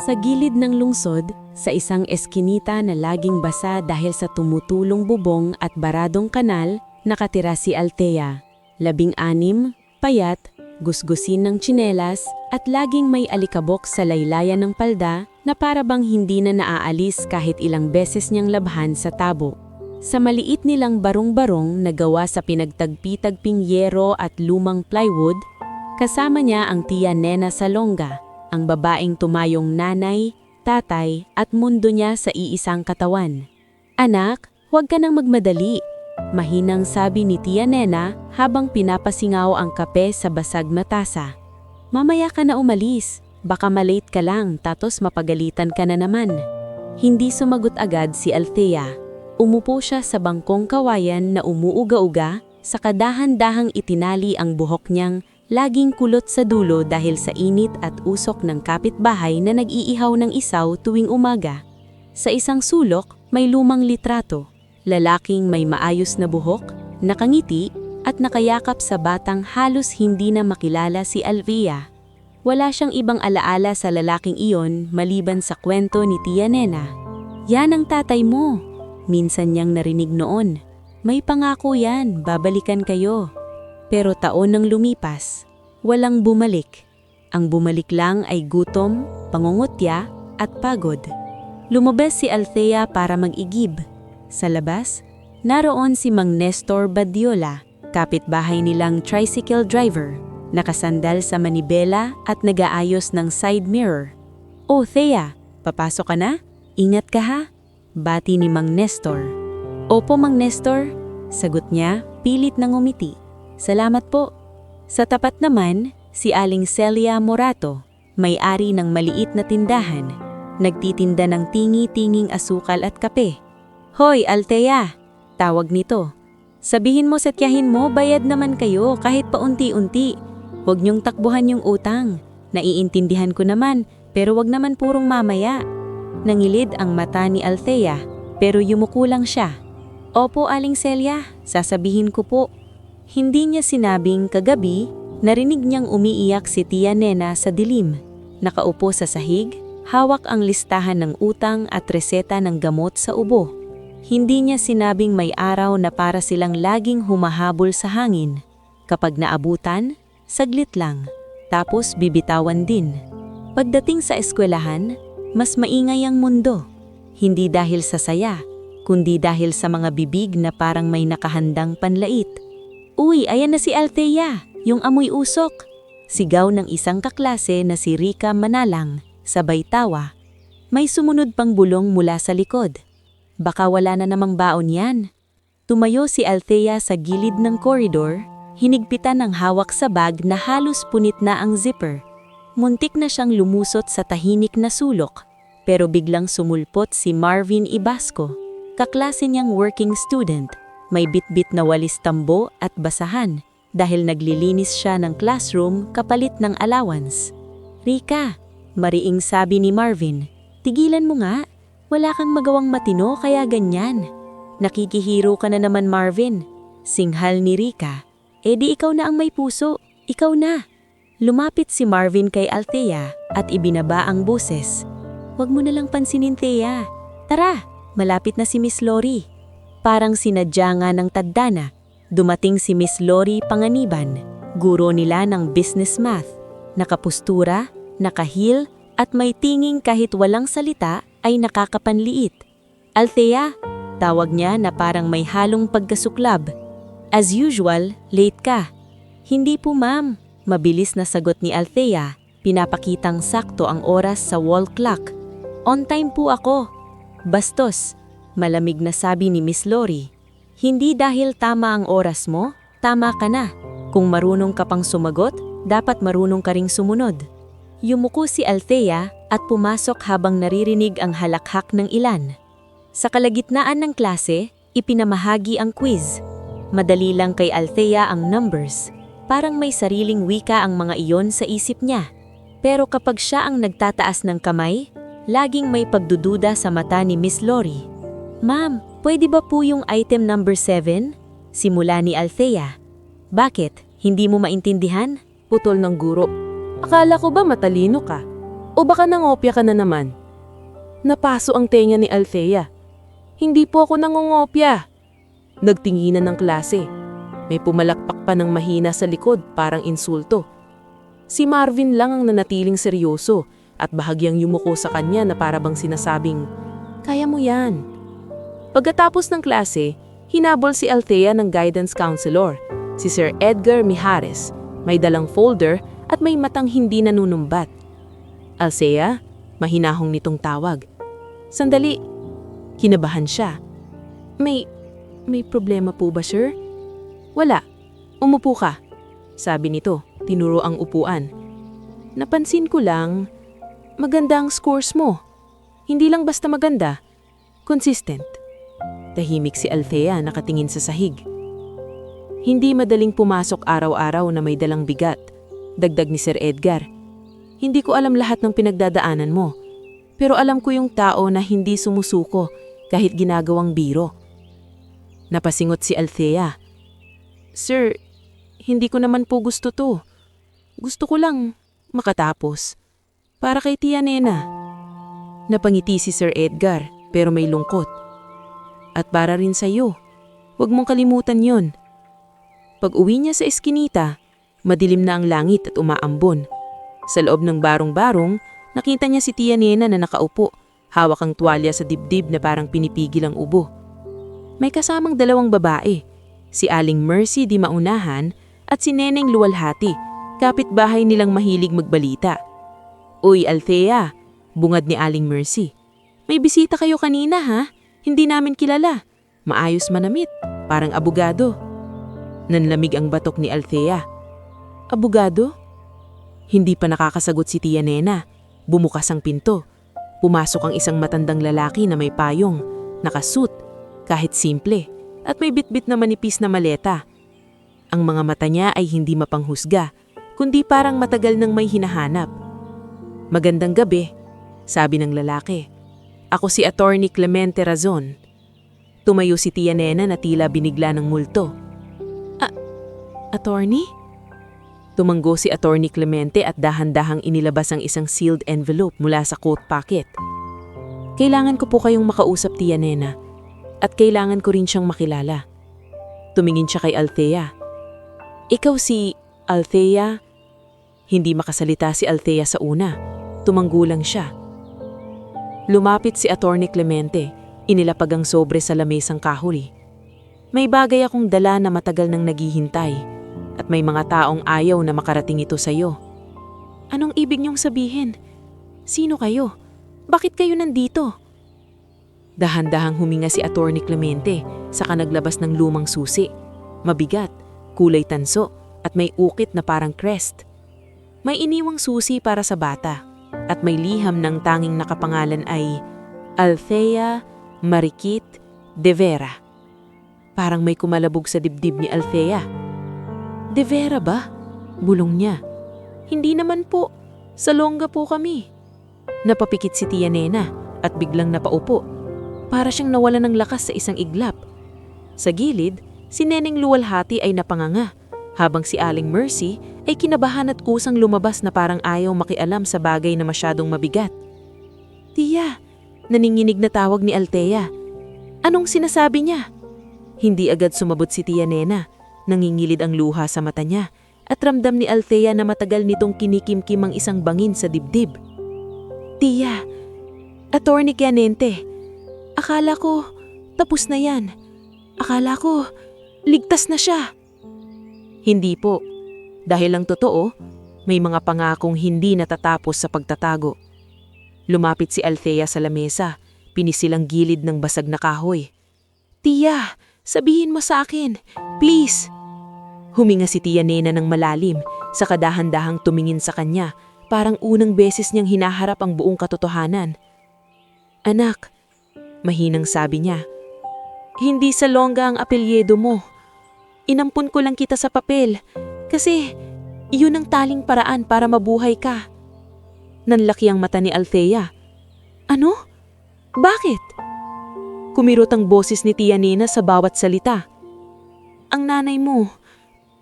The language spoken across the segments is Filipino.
Sa gilid ng lungsod, sa isang eskinita na laging basa dahil sa tumutulong bubong at baradong kanal, nakatira si Althea. 16, payat, gusgusin ng tsinelas, at laging may alikabok sa laylayan ng palda na para bang hindi na naaalis kahit ilang beses niyang labhan sa tabo. Sa maliit nilang barong-barong na gawa sa pinagtagpi-tagping yero at lumang plywood, kasama niya ang tiya Nena Salonga, ang babaeng tumayong nanay, tatay at mundo niya sa iisang katawan. "Anak, huwag ka nang magmadali," mahinang sabi ni tiya Nena habang pinapasingaw ang kape sa basag na tasa. "Mamaya ka na umalis, baka malate ka lang tapos mapagalitan ka na naman." Hindi sumagot agad si Althea. Umupo siya sa bangkong kawayan na umuuga-uga, sa kadahan-dahang itinali ang buhok niyang laging kulot sa dulo dahil sa init at usok ng kapitbahay na nag-iihaw ng isaw tuwing umaga. Sa isang sulok, may lumang litrato. Lalaking may maayos na buhok, nakangiti, at nakayakap sa batang halos hindi na makilala si Althea. Wala siyang ibang alaala sa lalaking iyon maliban sa kwento ni Tia Nena. "Yan ang tatay mo," minsan niyang narinig noon. "May pangako yan, babalikan kayo." Pero taon nang lumipas, walang bumalik. Ang bumalik lang ay gutom, pangungutya, at pagod. Lumabas si Althea para mag-igib. Sa labas, naroon si Mang Nestor Badiola, kapitbahay nilang tricycle driver, nakasandal sa manibela at nag-aayos ng side mirror. "Oh, Thea, papasok ka na? Ingat ka ha?" bati ni Mang Nestor. "Opo, Mang Nestor," sagot niya, pilit na ngumiti. "Salamat po." Sa tapat naman, si Aling Celia Morato, may-ari ng maliit na tindahan, nagtitinda ng tingi-tinging asukal at kape. "Hoy, Althea," tawag nito. "Sabihin mo setyahin mo, bayad naman kayo kahit paunti-unti. Huwag niyong takbuhan yung utang. Naiintindihan ko naman, pero wag naman purong mamaya." Nangilid ang mata ni Althea, pero yumuko lang siya. "Opo, Aling Celia, sasabihin ko po." Hindi niya sinabing kagabi, narinig niyang umiiyak si Tia Nena sa dilim. Nakaupo sa sahig, hawak ang listahan ng utang at reseta ng gamot sa ubo. Hindi niya sinabing may araw na para silang laging humahabol sa hangin. Kapag naabutan, saglit lang, tapos bibitawan din. Pagdating sa eskwelahan, mas maingay ang mundo. Hindi dahil sa saya, kundi dahil sa mga bibig na parang may nakahandang panlait. "Uy, ayan na si Althea, yung amoy usok!" Sigaw ng isang kaklase na si Rica Manalang, sabay tawa. May sumunod pang bulong mula sa likod. "Baka wala na namang baon yan." Tumayo si Althea sa gilid ng koridor, hinigpitan ng hawak sa bag na halos punit na ang zipper. Muntik na siyang lumusot sa tahimik na sulok, pero biglang sumulpot si Marvin Ibasco, kaklase niyang working student. May bitbit na walis tambo at basahan dahil naglilinis siya ng classroom kapalit ng allowance. "Rica," mariing sabi ni Marvin, "tigilan mo nga. Wala kang magawang matino kaya ganyan." "Nakikihiro ka na naman, Marvin," singhal ni Rica. "Eh di ikaw na ang may puso, ikaw na." Lumapit si Marvin kay Althea at ibinaba ang boses. "Huwag mo na lang pansinin, Thea. Tara, malapit na si Miss Lori." Parang sinadya nga ng tadhana, dumating si Miss Lori Panganiban, guro nila ng business math. Nakapustura, nakahil, at may tinging kahit walang salita ay nakakapanliit. "Althea," tawag niya na parang may halong pagkasuklab. "As usual, late ka." "Hindi po, ma'am." Mabilis na sagot ni Althea, pinapakitang sakto ang oras sa wall clock. "On time po ako." "Bastos," malamig na sabi ni Miss Lori. "Hindi dahil tama ang oras mo, tama ka na. Kung marunong ka pang sumagot, dapat marunong ka ring sumunod." Yumuko si Althea at pumasok habang naririnig ang halakhak ng ilan. Sa kalagitnaan ng klase, ipinamahagi ang quiz. Madali lang kay Althea ang numbers. Parang may sariling wika ang mga iyon sa isip niya. Pero kapag siya ang nagtataas ng kamay, laging may pagdududa sa mata ni Miss Lori. "Ma'am, pwede ba po yung item number 7? Simula ni Althea. "Bakit? Hindi mo maintindihan?" Putol ng guro. "Akala ko ba matalino ka?" O baka nangopya ka na naman? Napaso ang tenga ni Althea. Hindi po ako nangongopya. Nagtinginan ng klase. May pumalakpak pa ng mahina sa likod, parang insulto. Si Marvin lang ang nanatiling seryoso at bahagyang yumuko sa kanya na parabang sinasabing, "Kaya mo yan." Pagkatapos ng klase, hinabol si Althea ng guidance counselor, si Sir Edgar Mijares. May dalang folder at may matang hindi nanunumbat. "Althea?" Mahinahong nitong tawag. "Sandali." Kinabahan siya. May problema po ba, sir?" "Wala. Umupo ka." Sabi nito, tinuro ang upuan. "Napansin ko lang, maganda ang scores mo. Hindi lang basta maganda, consistent." Tahimik si Althea nakatingin sa sahig. "Hindi madaling pumasok araw-araw na may dalang bigat," dagdag ni Sir Edgar. "Hindi ko alam lahat ng pinagdadaanan mo, pero alam ko yung tao na hindi sumusuko kahit ginagawang biro." Napasingot si Althea. "Sir, hindi ko naman po gusto to. Gusto ko lang makatapos. Para kay Tia Nena." Napangiti si Sir Edgar pero may lungkot. "At para rin sa'yo. Huwag mong kalimutan yon." Pag-uwi niya sa eskinita, madilim na ang langit at umaambon. Sa loob ng barong-barong, nakita niya si Tia Nena na nakaupo, hawak ang tuwalya sa dibdib na parang pinipigil ang ubo. May kasamang dalawang babae, si Aling Mercy di Maunahan at si Neneng Luwalhati, kapitbahay nilang mahilig magbalita. "Uy, Althea," bungad ni Aling Mercy. "May bisita kayo kanina ha? Hindi namin kilala. Maayos manamit, parang abogado." Nanlamig ang batok ni Althea. "Abogado?" Hindi pa nakakasagot si Tia Nena. Bumukas ang pinto. Pumasok ang isang matandang lalaki na may payong, nakasuit, kahit simple, at may bitbit na manipis na maleta. Ang mga mata niya ay hindi mapanghusga, kundi parang matagal nang may hinahanap. "Magandang gabi," sabi ng lalaki. "Ako si Attorney Clemente Razon." Tumayo si Tia Nena na tila binigla ng multo. "Attorney?" Tumanggo si Attorney Clemente at dahan-dahang inilabas ang isang sealed envelope mula sa coat pocket. "Kailangan ko po kayong makausap, Tia Nena. At kailangan ko rin siyang makilala." Tumingin siya kay Althea. "Ikaw si Althea?" Hindi makasalita si Althea sa una. Tumanggo lang siya. Lumapit si Attorney Clemente. Inilapag ang sobre sa lamesang kahoy. "May bagay akong dala na matagal nang naghihintay. At may mga taong ayaw na makarating ito sa'yo." "Anong ibig niyong sabihin? Sino kayo? Bakit kayo nandito?" Dahan-dahang huminga si Attorney Clemente saka naglabas ng lumang susi. Mabigat, kulay tanso at may ukit na parang crest. May iniwang susi para sa bata at may liham ng tanging nakapangalan ay Althea Mariquit de Vera. Parang may kumalabog sa dibdib ni Althea. "De Vera ba?" Bulong niya. "Hindi naman po. Sa Longga po kami." Napapikit si Tia Nena at biglang napaupo. Para siyang nawala ng lakas sa isang iglap. Sa gilid, si Neneng Luwalhati ay napanganga, habang si Aling Mercy ay kinabahan at kusang lumabas na parang ayaw makialam sa bagay na masyadong mabigat. "Tia," naninginig na tawag ni Althea. "Anong sinasabi niya?" Hindi agad sumabot si Tia Nena. Nangingilid ang luha sa mata niya at ramdam ni Althea na matagal nitong kinikimkim ang isang bangin sa dibdib. "Tia, Attorney Clemente, akala ko tapos na yan. Akala ko ligtas na siya." "Hindi po. Dahil lang totoo, may mga pangakong hindi natatapos sa pagtatago." Lumapit si Althea sa lamesa, pinisil ang gilid ng basag na kahoy. "Tia, sabihin mo sa akin, please." Huminga si Tia Nena ng malalim, sa kadahan-dahang tumingin sa kanya, parang unang beses niyang hinaharap ang buong katotohanan. "Anak," mahinang sabi niya, "hindi sa Longga ang apelyido mo. Inampun ko lang kita sa papel kasi iyon ang taling paraan para mabuhay ka." Nanlaki ang mata ni Althea. "Ano? Bakit?" Kumirot ang boses ni Tia Nena sa bawat salita. "Ang nanay mo,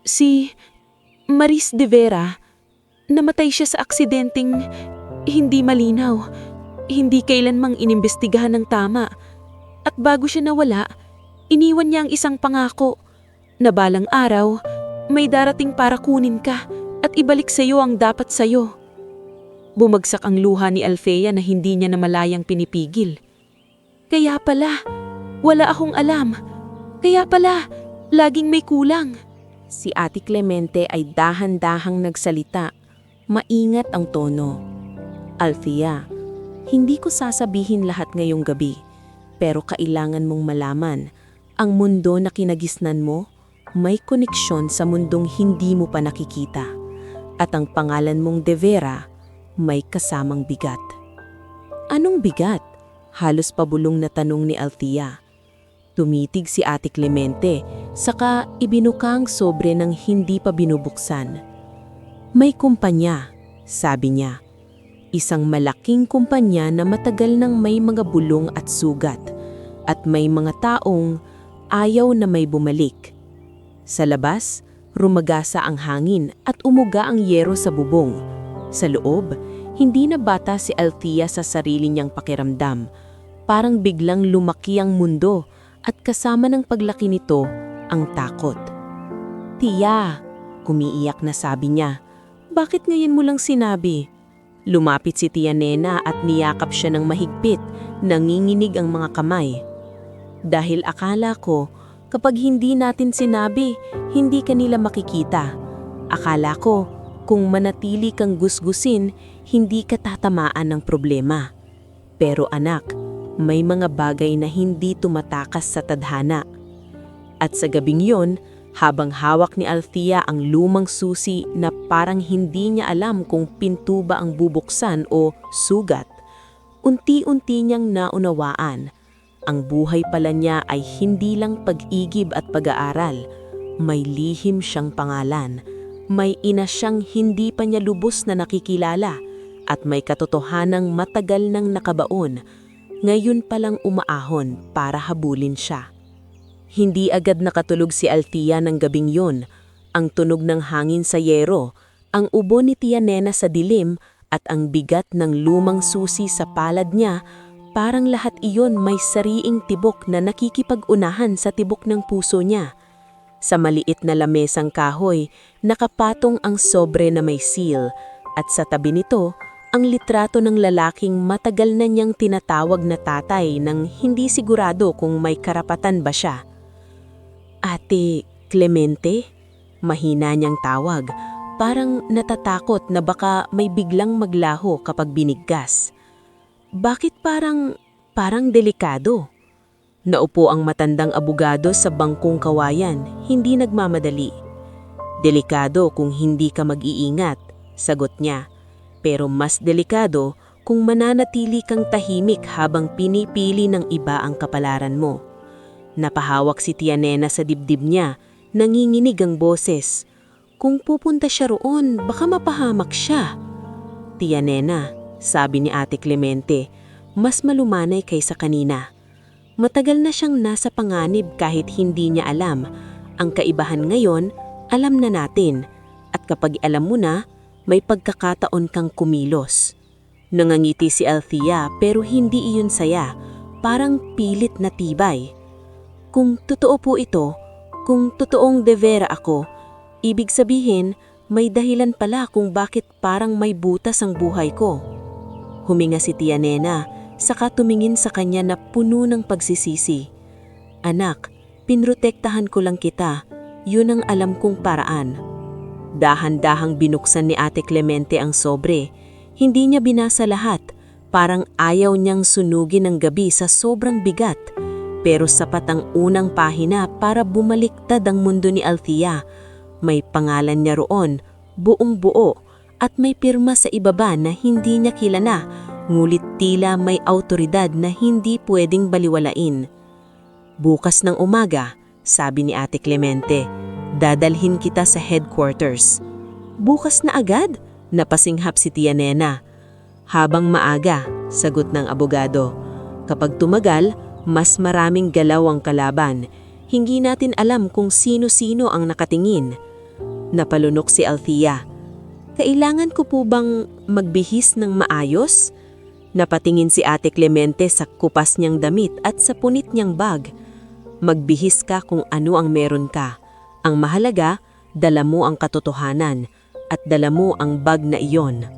si Maris de Vera, namatay siya sa aksidenteng Hindi malinaw. Hindi kailanmang inimbestigahan ng tama. At bago siya nawala, iniwan niya ang isang pangako na balang araw, may darating para kunin ka at ibalik sa iyo ang dapat sa iyo. Bumagsak ang luha ni Althea na hindi niya namalayang pinipigil. Kaya pala, wala akong alam. Kaya pala, laging may kulang. Si Ate Clemente ay dahan-dahang nagsalita. Maingat ang tono. Althea, hindi ko sasabihin lahat ngayong gabi, pero kailangan mong malaman, ang mundo na kinagisnan mo, may koneksyon sa mundong hindi mo pa nakikita. At ang pangalan mong De Vera, may kasamang bigat. Anong bigat? Halos pabulong na tanong ni Althea. Tumitig si Ate Clemente, saka ibinukang sobre ng hindi pa binubuksan. May kumpanya, sabi niya. Isang malaking kumpanya na matagal nang may mga bulong at sugat, at may mga taong ayaw na may bumalik. Sa labas, rumagasa ang hangin at umuga ang yero sa bubong. Sa loob, hindi na bata si Althea sa sarili niyang pakiramdam. Parang biglang lumaki ang mundo at kasama ng paglaki nito ang takot. "Tia," kumiiyak na sabi niya, "bakit ngayon mo lang sinabi?" Lumapit si Tia Nena at niyakap siya ng mahigpit, nanginginig ang mga kamay. "Dahil akala ko, kapag hindi natin sinabi, hindi kanila makikita. Akala ko, kung manatili kang gusgusin, hindi ka tatamaan ng problema. Pero anak, may mga bagay na hindi tumatakas sa tadhana." At sa gabing yon, habang hawak ni Althea ang lumang susi na parang hindi niya alam kung pinto ba ang bubuksan o sugat, unti-unti niyang naunawaan. Ang buhay pala niya ay hindi lang pag-igib at pag-aaral. May lihim siyang pangalan. May ina siyang hindi pa niya lubos na nakikilala. At may katotohanang matagal nang nakabaon. Ngayon palang umaahon para habulin siya. Hindi agad nakatulog si Althea ng gabing yon. Ang tunog ng hangin sa yero, ang ubo ni Tia Nena sa dilim, at ang bigat ng lumang susi sa palad niya, parang lahat iyon may sariing tibok na nakikipag-unahan sa tibok ng puso niya. Sa maliit na lamesang kahoy, nakapatong ang sobre na may seal, at sa tabi nito, ang litrato ng lalaking matagal na niyang tinatawag na tatay nang hindi sigurado kung may karapatan ba siya. "Ate Clemente?" Mahina niyang tawag, parang natatakot na baka may biglang maglaho kapag binigkas. "Bakit parang delikado?" Naupo ang matandang abogado sa bangkong kawayan, hindi nagmamadali. "Delikado kung hindi ka mag-iingat," sagot niya. "Pero mas delikado kung mananatili kang tahimik habang pinipili ng iba ang kapalaran mo." Napahawak si Tia Nena sa dibdib niya, nanginginig ang boses. "Kung pupunta siya roon, baka mapahamak siya." "Tia Nena," sabi ni Ate Clemente, mas malumanay kaysa kanina. Matagal na siyang nasa panganib kahit hindi niya alam. Ang kaibahan ngayon, alam na natin. At kapag alam mo na, may pagkakataon kang kumilos. Nangangiti si Althea pero hindi iyon saya, parang pilit na tibay. "Kung totoo po ito, kung totoong De Vera ako, ibig sabihin may dahilan pala kung bakit parang may butas ang buhay ko." Huminga si Tia Nena, saka tumingin sa kanya na puno ng pagsisisi. "Anak, pinrotektahan ko lang kita, yun ang alam kong paraan." Dahan-dahang binuksan ni Ate Clemente ang sobre. Hindi niya binasa lahat, parang ayaw niyang sunugin ang gabi sa sobrang bigat. Pero sapat ang unang pahina para bumaliktad ang mundo ni Althea. May pangalan niya roon, buong buo, at may pirma sa ibaba na hindi niya kilala, ngulit tila may autoridad na hindi pwedeng baliwalain. "Bukas ng umaga," sabi ni Ate Clemente, "dadalhin kita sa headquarters." "Bukas na agad?" Napasinghap si Tia Nena. "Habang maaga," sagot ng abogado. "Kapag tumagal, mas maraming galaw ang kalaban. Hindi natin alam kung sino-sino ang nakatingin." Napalunok si Althea. Kailangan ko po bang magbihis ng maayos? Napatingin si Ate Clemente sa kupas niyang damit at sa punit niyang bag. Magbihis ka kung ano ang meron ka. Ang mahalaga, dala mo ang katotohanan at dala mo ang bag na iyon.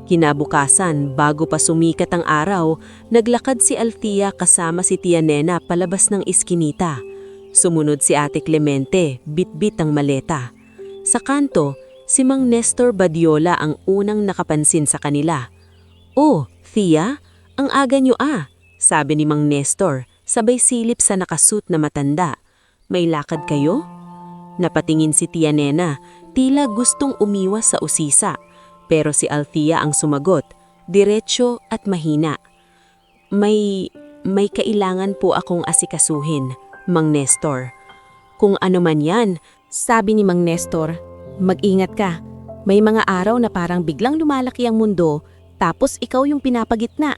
Kinabukasan, bago pa sumikat ang araw, naglakad si Althea kasama si Tia Nena palabas ng iskinita. Sumunod si Ate Clemente, bitbit ang maleta. Sa kanto, si Mang Nestor Badiola ang unang nakapansin sa kanila. "Oh, Thea, ang aga niyo sabi ni Mang Nestor, sabay silip sa nakasuit na matanda. "May lakad kayo?" Napatingin si Tia Nena, tila gustong umiwas sa usisa. Pero si Althea ang sumagot, diretso at mahina. May kailangan po akong asikasuhin, Mang Nestor." "Kung ano man yan," sabi ni Mang Nestor, "mag-ingat ka. May mga araw na parang biglang lumalaki ang mundo, tapos ikaw yung pinapagitna."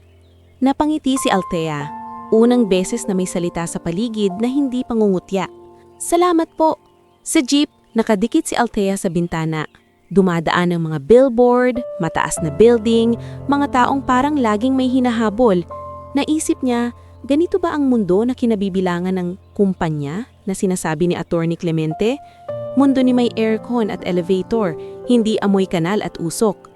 Napangiti si Althea. Unang beses na may salita sa paligid na hindi pangungutya. "Salamat po." Sa jeep, nakadikit si Althea sa bintana. Dumadaan ang mga billboard, mataas na building, mga taong parang laging may hinahabol. Naisip niya, ganito ba ang mundo na kinabibilangan ng kumpanya na sinasabi ni Attorney Clemente? Mundo ni may aircon at elevator, hindi amoy kanal at usok.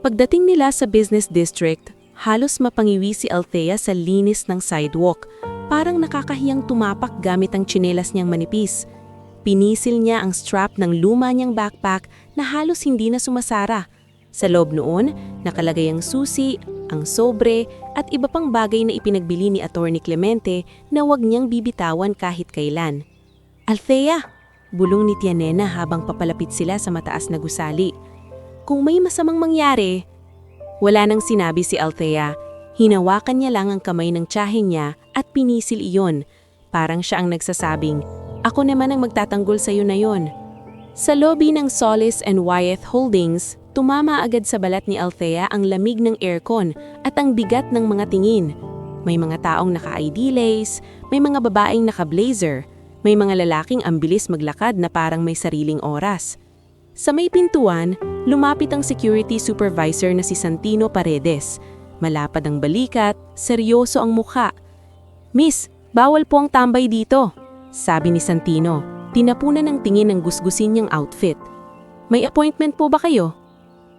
Pagdating nila sa business district, halos mapangiwi si Althea sa linis ng sidewalk. Parang nakakahiyang tumapak gamit ang tsinelas niyang manipis. Pinisil niya ang strap ng luma niyang backpack na halos hindi na sumasara. Sa loob noon, nakalagay ang susi, ang sobre, at iba pang bagay na ipinagbili ni Attorney Clemente na wag niyang bibitawan kahit kailan. "Althea!" bulong ni Tia Nena habang papalapit sila sa mataas na gusali. "Kung may masamang mangyari..." Wala nang sinabi si Althea. Hinawakan niya lang ang kamay ng tiyahin niya at pinisil iyon. Parang siya ang nagsasabing, "Ako naman ang magtatanggol sa iyo na yon." Sa lobby ng Solis and Wyeth Holdings, tumama agad sa balat ni Althea ang lamig ng aircon at ang bigat ng mga tingin. May mga taong naka-ID lace, may mga babaeng naka-blazer, may mga lalaking ang bilis maglakad na parang may sariling oras. Sa may pintuan, lumapit ang security supervisor na si Santino Paredes. Malapad ang balikat, seryoso ang mukha. "Miss, bawal po ang tambay dito," sabi ni Santino. Tinapunan ng tingin ng gusgusin niyang outfit. "May appointment po ba kayo?"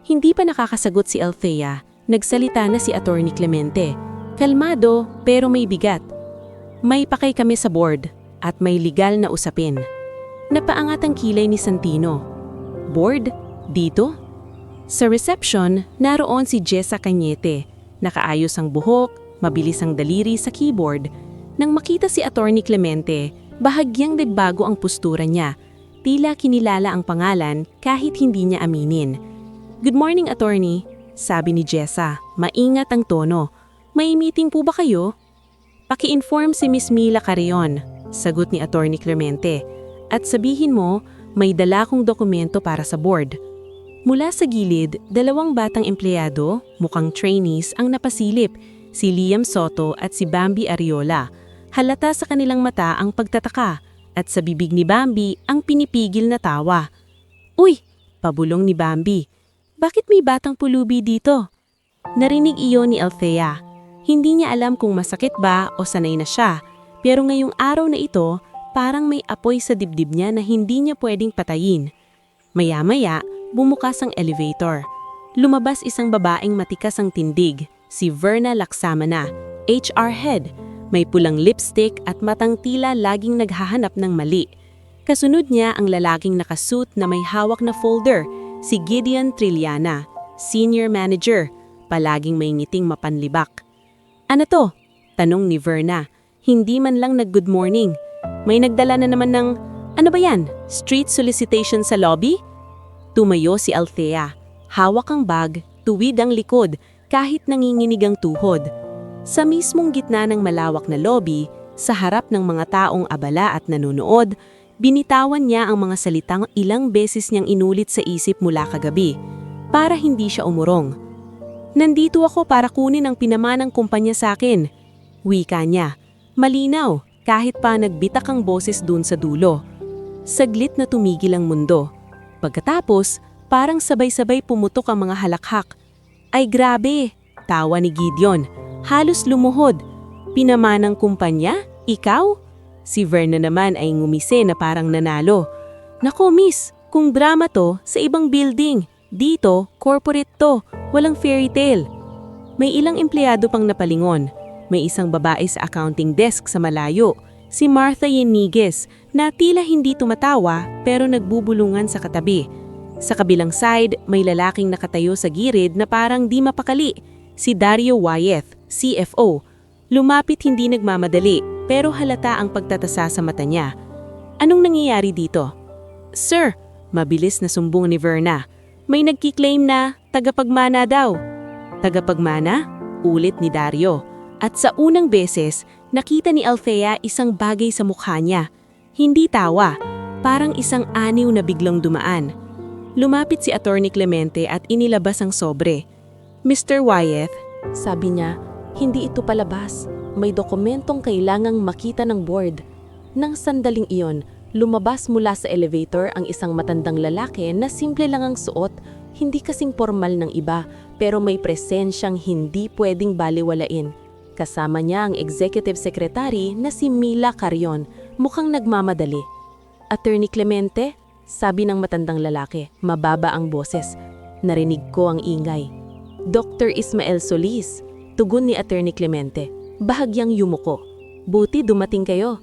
Hindi pa nakakasagot si Althea. Nagsalita na si Attorney Clemente. Kalmado pero may bigat. "May pakay kami sa board at may legal na usapin." Napaangat ang kilay ni Santino. "Board? Dito?" Sa reception, naroon si Jessa Cañete. Nakaayos ang buhok, mabilis ang daliri sa keyboard. Nang makita si Attorney Clemente, bahagyang nagbago ang postura niya. Tila kinilala ang pangalan kahit hindi niya aminin. "Good morning, Attorney," sabi ni Jessa. Maingat ang tono. "May meeting po ba kayo?" "Paki-inform si Miss Mila Carrion," sagot ni Attorney Clemente. "At sabihin mo, may dala kong dokumento para sa board." Mula sa gilid, dalawang batang empleyado, mukhang trainees, ang napasilip, si Liam Soto at si Bambi Ariola. Halata sa kanilang mata ang pagtataka at sa bibig ni Bambi ang pinipigil na tawa. "Uy!" pabulong ni Bambi. "Bakit may batang pulubi dito?" Narinig iyon ni Althea. Hindi niya alam kung masakit ba o sanay na siya, pero ngayong araw na ito, parang may apoy sa dibdib niya na hindi niya pwedeng patayin. Maya-maya, bumukas ang elevator. Lumabas isang babaeng matikas ang tindig, si Verna Laksamana, HR head. May pulang lipstick at matang tila laging naghahanap ng mali. Kasunod niya ang lalaking nakasuit na may hawak na folder, si Gideon Trilliana, senior manager, palaging may ngiting mapanlibak. "Ano to?" tanong ni Verna. Hindi man lang nag-good morning. May nagdala na naman ng, "Ano ba yan? Street solicitation sa lobby?" Tumayo si Althea. Hawak ang bag, tuwid ang likod, kahit nanginginig ang tuhod. Sa mismong gitna ng malawak na lobby, sa harap ng mga taong abala at nanonood, binitawan niya ang mga salitang ilang beses niyang inulit sa isip mula kagabi, para hindi siya umurong. "Nandito ako para kunin ang pinamanang kumpanya sa akin." Wika niya. Malinaw, kahit pa nagbitak ang boses dun sa dulo. Saglit na tumigil ang mundo. Pagkatapos, parang sabay-sabay pumutok ang mga halakhak. Ay grabe! Tawa ni Gideon. Halos lumuhod. Pinamanang kumpanya? Ikaw? Si Verna naman ay ngumisi na parang nanalo. Nako miss, kung drama to, sa ibang building. Dito, corporate to. Walang fairy tale. May ilang empleyado pang napalingon. May isang babae sa accounting desk sa malayo. Si Martha Yeniguez na tila hindi tumatawa pero nagbubulungan sa katabi. Sa kabilang side, may lalaking nakatayo sa gilid na parang di mapakali. Si Dario Wyeth, CFO. Lumapit hindi nagmamadali pero halata ang pagtatasa sa mata niya. Anong nangyayari dito? Sir, mabilis na sumbong ni Verna. May nagkiklaim na tagapagmana daw. Tagapagmana? Ulit ni Dario. At sa unang beses, nakita ni Althea isang bagay sa mukha niya. Hindi tawa, parang isang aniw na biglang dumaan. Lumapit si Attorney Clemente at inilabas ang sobre. Mr. Wyeth, Sabi niya, hindi ito palabas. May dokumentong kailangang makita ng board. Nang sandaling iyon, lumabas mula sa elevator ang isang matandang lalaki na simple lang ang suot, hindi kasing formal ng iba, pero may presensyang hindi pwedeng baliwalain. Kasama niya ang executive secretary na si Mila Carion, mukhang nagmamadali. Attorney Clemente, sabi ng matandang lalaki, mababa ang boses. Narinig ko ang ingay. Dr. Ismael Solis, tugon ni Attorney Clemente. Bahagyang yumuko. Buti dumating kayo.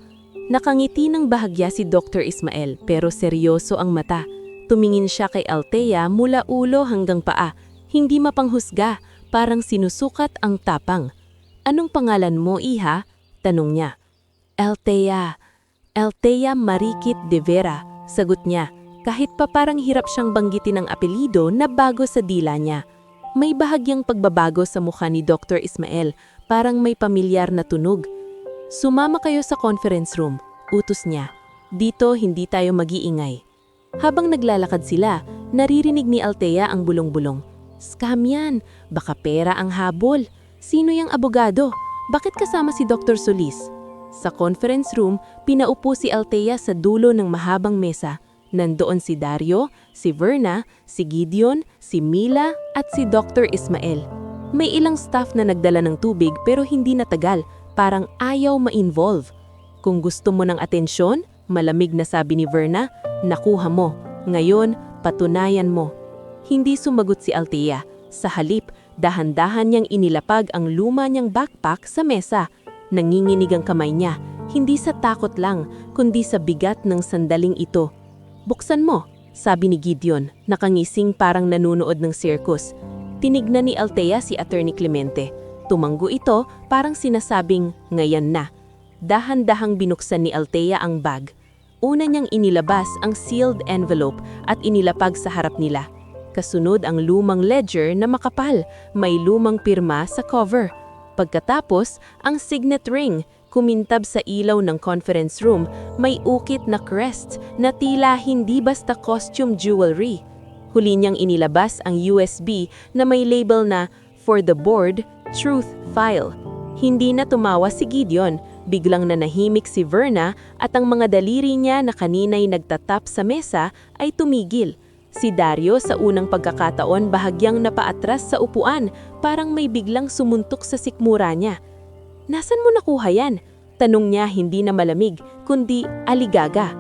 Nakangiti ng bahagya si Dr. Ismael pero seryoso ang mata. Tumingin siya kay Althea mula ulo hanggang paa. Hindi mapanghusga, parang sinusukat ang tapang. Anong pangalan mo, iha? Tanong niya. Althea. Althea Marikit de Vera, sagot niya. Kahit pa parang hirap siyang banggitin ang apelido na bago sa dila niya. May bahagyang pagbabago sa mukha ni Dr. Ismael, parang may pamilyar na tunog. Sumama kayo sa conference room, utos niya. Dito hindi tayo mag-iingay. Habang naglalakad sila, naririnig ni Althea ang bulong-bulong. Scam yan, baka pera ang habol. Sino yung abogado? Bakit kasama si Dr. Solis? Sa conference room, pinaupo si Althea sa dulo ng mahabang mesa. Nandoon si Dario, si Verna, si Gideon, si Mila at si Dr. Ismael. May ilang staff na nagdala ng tubig pero hindi natagal, parang ayaw ma-involve. Kung gusto mo ng atensyon, malamig na sabi ni Verna, nakuha mo. Ngayon, patunayan mo. Hindi sumagot si Althea. Sa halip, dahan-dahan niyang inilapag ang luma niyang backpack sa mesa. Nanginginig ang kamay niya, hindi sa takot lang, kundi sa bigat ng sandaling ito. Buksan mo, sabi ni Gideon, nakangising parang nanunood ng circus. Tinignan ni Althea si Attorney Clemente. Tumanggo ito, parang sinasabing, ngayon na. Dahan-dahang binuksan ni Althea ang bag. Una niyang inilabas ang sealed envelope at inilapag sa harap nila. Kasunod ang lumang ledger na makapal, may lumang pirma sa cover. Pagkatapos, ang signet ring, kumintab sa ilaw ng conference room, may ukit na crest na tila hindi basta costume jewelry. Huli niyang inilabas ang USB na may label na For the Board, Truth File. Hindi na tumawa si Gideon, biglang nanahimik si Verna at ang mga daliri niya na kanina'y nagtatap sa mesa ay tumigil. Si Dario sa unang pagkakataon bahagyang napaatras sa upuan, parang may biglang sumuntok sa sikmura niya. Nasaan mo nakuha yan? Tanong niya hindi na malamig, kundi aligaga.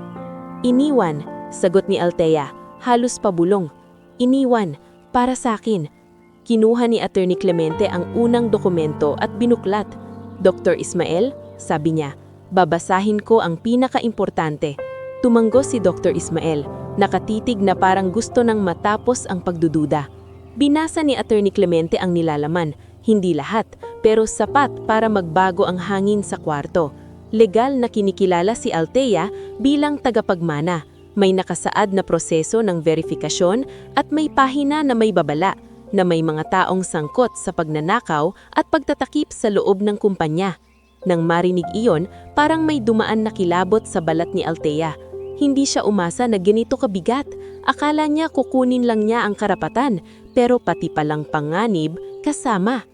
Iniwan, sagot ni Althea, halos pabulong. Iniwan, para sa akin. Kinuha ni Attorney Clemente ang unang dokumento at binuklat. Dr. Ismael, sabi niya, babasahin ko ang pinaka-importante. Tumanggo si Dr. Ismael. Nakatitig na parang gusto nang matapos ang pagdududa. Binasa ni Attorney Clemente ang nilalaman, hindi lahat, pero sapat para magbago ang hangin sa kwarto. Legal na kinikilala si Althea bilang tagapagmana. May nakasaad na proseso ng verifikasyon at may pahina na may babala na may mga taong sangkot sa pagnanakaw at pagtatakip sa loob ng kumpanya. Nang marinig iyon, parang may dumaan na kilabot sa balat ni Althea. Hindi siya umasa na ganito kabigat. Akala niya kukunin lang niya ang karapatan, pero pati palang panganib kasama.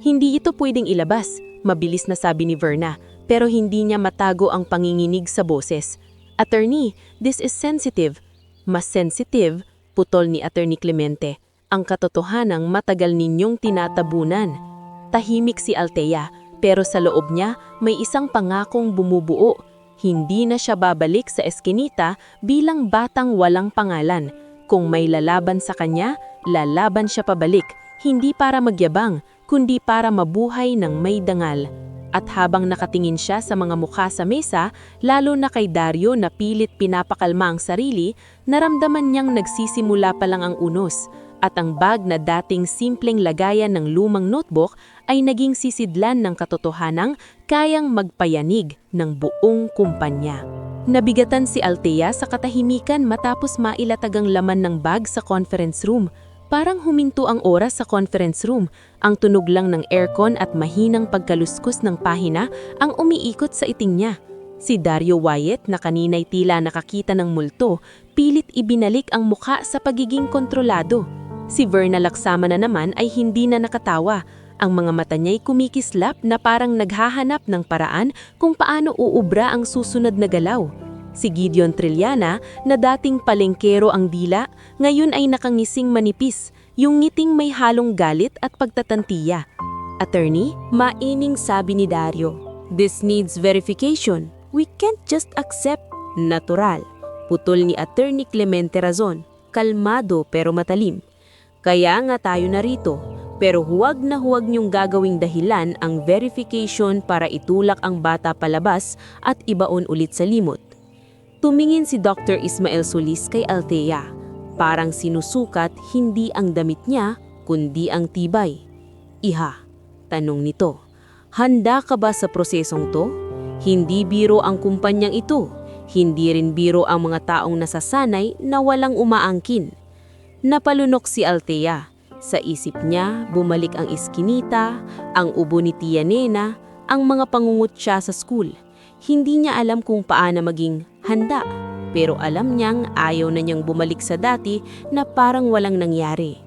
Hindi ito pwedeng ilabas, mabilis na sabi ni Verna, pero hindi niya matago ang panginginig sa boses. Attorney, this is sensitive. Mas sensitive, Putol ni Attorney Clemente, ang katotohanang matagal ninyong tinatabunan. Tahimik si Althea, pero sa loob niya may isang pangakong bumubuo. Hindi na siya babalik sa eskinita bilang batang walang pangalan. Kung may lalaban sa kanya, lalaban siya pabalik. Hindi para magyabang, kundi para mabuhay ng may dangal. At habang nakatingin siya sa mga mukha sa mesa, lalo na kay Dario na pilit pinapakalma ang sarili, naramdaman niyang nagsisimula pa lang ang unos. At ang bag na dating simpleng lagayan ng lumang notebook ay naging sisidlan ng katotohanang kayang magpayanig ng buong kumpanya. Nabigatan si Althea sa katahimikan matapos mailatag ang laman ng bag sa conference room. Parang huminto ang oras sa conference room. Ang tunog lang ng aircon at mahinang pagkaluskos ng pahina ang umiikot sa iting niya. Si Dario Wyatt na kanina'y tila nakakita ng multo, pilit ibinalik ang mukha sa pagiging kontrolado. Si Verna Laksama na naman ay hindi na nakatawa. Ang mga mata niya'y kumikislap na parang naghahanap ng paraan kung paano uubra ang susunod na galaw. Si Gideon Trilliana na dating palengkero ang dila, ngayon ay nakangising manipis, yung ngiting may halong galit at pagtatantiya. Attorney, maining sabi ni Dario, "This needs verification. We can't just accept." Natural. Putol ni Attorney Clemente Razon, kalmado pero matalim. "Kaya nga tayo narito, pero huwag na huwag niyong gagawing dahilan ang verification para itulak ang bata palabas at ibaon ulit sa limot." Tumingin si Dr. Ismael Solis kay Althea. Parang sinusukat hindi ang damit niya, kundi ang tibay. "Iha," tanong nito, "handa ka ba sa prosesong to? Hindi biro ang kumpanyang ito. Hindi rin biro ang mga taong nasasanay na walang umaangkin." Napalunok si Althea. Sa isip niya, bumalik ang iskinita, ang ubo ni Tia Nena, ang mga pangungutya sa school. Hindi niya alam kung paano maging handa, pero alam niyang ayaw na niyang bumalik sa dati na parang walang nangyari.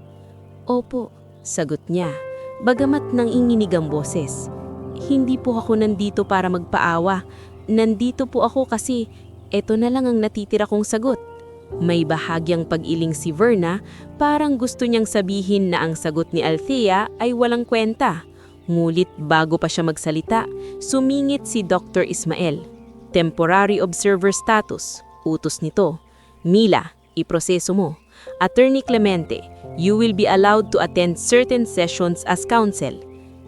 "Opo," sagot niya, bagamat nanginginig ang boses. "Hindi po ako nandito para magpaawa. Nandito po ako kasi eto na lang ang natitira kong sagot." May bahagyang pag-iling si Verna, parang gusto niyang sabihin na ang sagot ni Althea ay walang kwenta. Ngulit bago pa siya magsalita, sumingit si Dr. Ismael. "Temporary observer status," utos nito. "Mila, iproseso mo. Attorney Clemente, you will be allowed to attend certain sessions as counsel."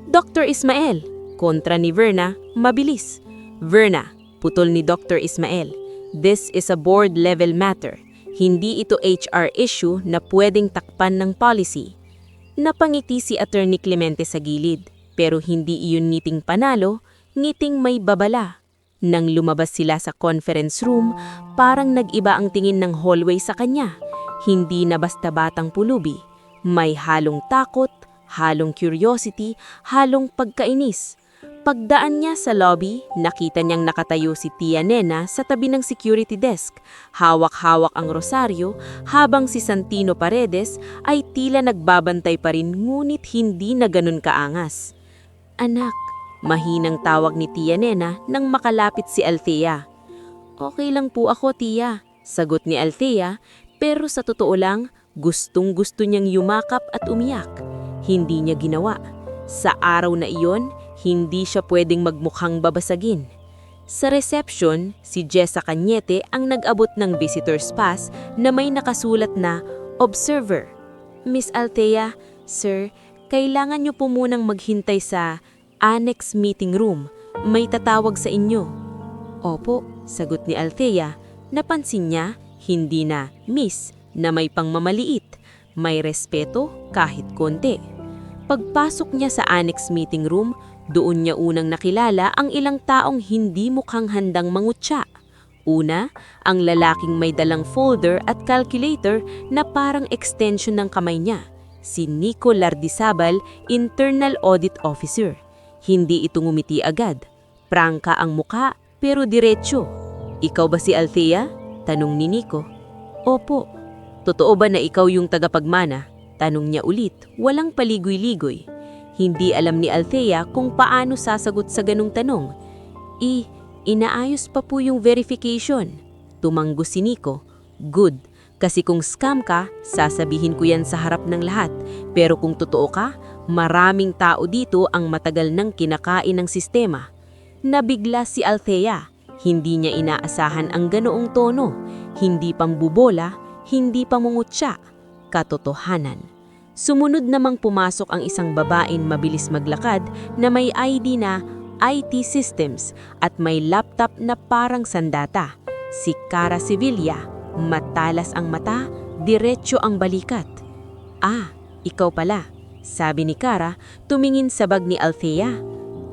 "Dr. Ismael," kontra ni Verna, mabilis. "Verna," putol ni Dr. Ismael, "this is a board-level matter. Hindi ito HR issue na pwedeng takpan ng policy." Napangiti si Attorney Clemente sa gilid, pero hindi iyon ngiting panalo, ngiting may babala. Nang lumabas sila sa conference room, parang nag-iba ang tingin ng hallway sa kanya. Hindi na basta batang pulubi. May halong takot, halong curiosity, halong pagkainis. Pagdaan niya sa lobby, nakita niyang nakatayo si Tia Nena sa tabi ng security desk. Hawak-hawak ang rosaryo, habang si Santino Paredes ay tila nagbabantay pa rin ngunit hindi na ganun kaangas. "Anak," mahinang tawag ni Tia Nena nang makalapit si Althea. "Okay lang po ako, Tia," sagot ni Althea, pero sa totoo lang, gustong-gusto niyang yumakap at umiyak. Hindi niya ginawa. Sa araw na iyon, hindi siya pwedeng magmukhang babasagin. Sa reception, si Jessa Cañete ang nag-abot ng visitor's pass na may nakasulat na Observer. "Miss Althea, sir, kailangan niyo po munang maghintay sa annex meeting room. May tatawag sa inyo." "Opo," sagot ni Althea. Napansin niya, hindi na miss na may pangmamaliit. May respeto kahit konti. Pagpasok niya sa annex meeting room, doon niya unang nakilala ang ilang taong hindi mukhang handang mangutya. Una, ang lalaking may dalang folder at calculator na parang extension ng kamay niya, si Nico Lardizabal, Internal Audit Officer. Hindi ito ngumiti agad. Prangka ang muka, pero diretsyo. "Ikaw ba si Althea?" tanong ni Nico. "Opo." "Totoo ba na ikaw yung tagapagmana?" tanong niya ulit, walang paligoy-ligoy. Hindi alam ni Althea kung paano sasagot sa ganung tanong. Inaayos pa po yung verification." Tumanggo si Nico. "Good. Kasi kung scam ka, sasabihin ko yan sa harap ng lahat. Pero kung totoo ka, maraming tao dito ang matagal nang kinakain ng sistema. Nabigla si Althea. Hindi niya inaasahan ang ganoong tono. Hindi pambubola, hindi pamungutya. Katotohanan. Sumunod namang pumasok ang isang babaeng mabilis maglakad na may ID na IT Systems at may laptop na parang sandata. Si Cara Sevilla, matalas ang mata, diretso ang balikat. "Ah, ikaw pala," sabi ni Cara, tumingin sa bag ni Althea.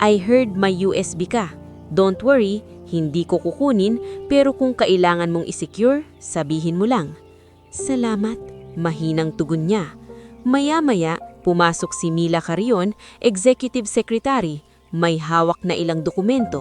"I heard may USB ka. Don't worry, hindi ko kukunin, pero kung kailangan mong isecure, sabihin mo lang." "Salamat," mahinang tugon niya. Maya-maya, pumasok si Mila Carrion, Executive Secretary, may hawak na ilang dokumento.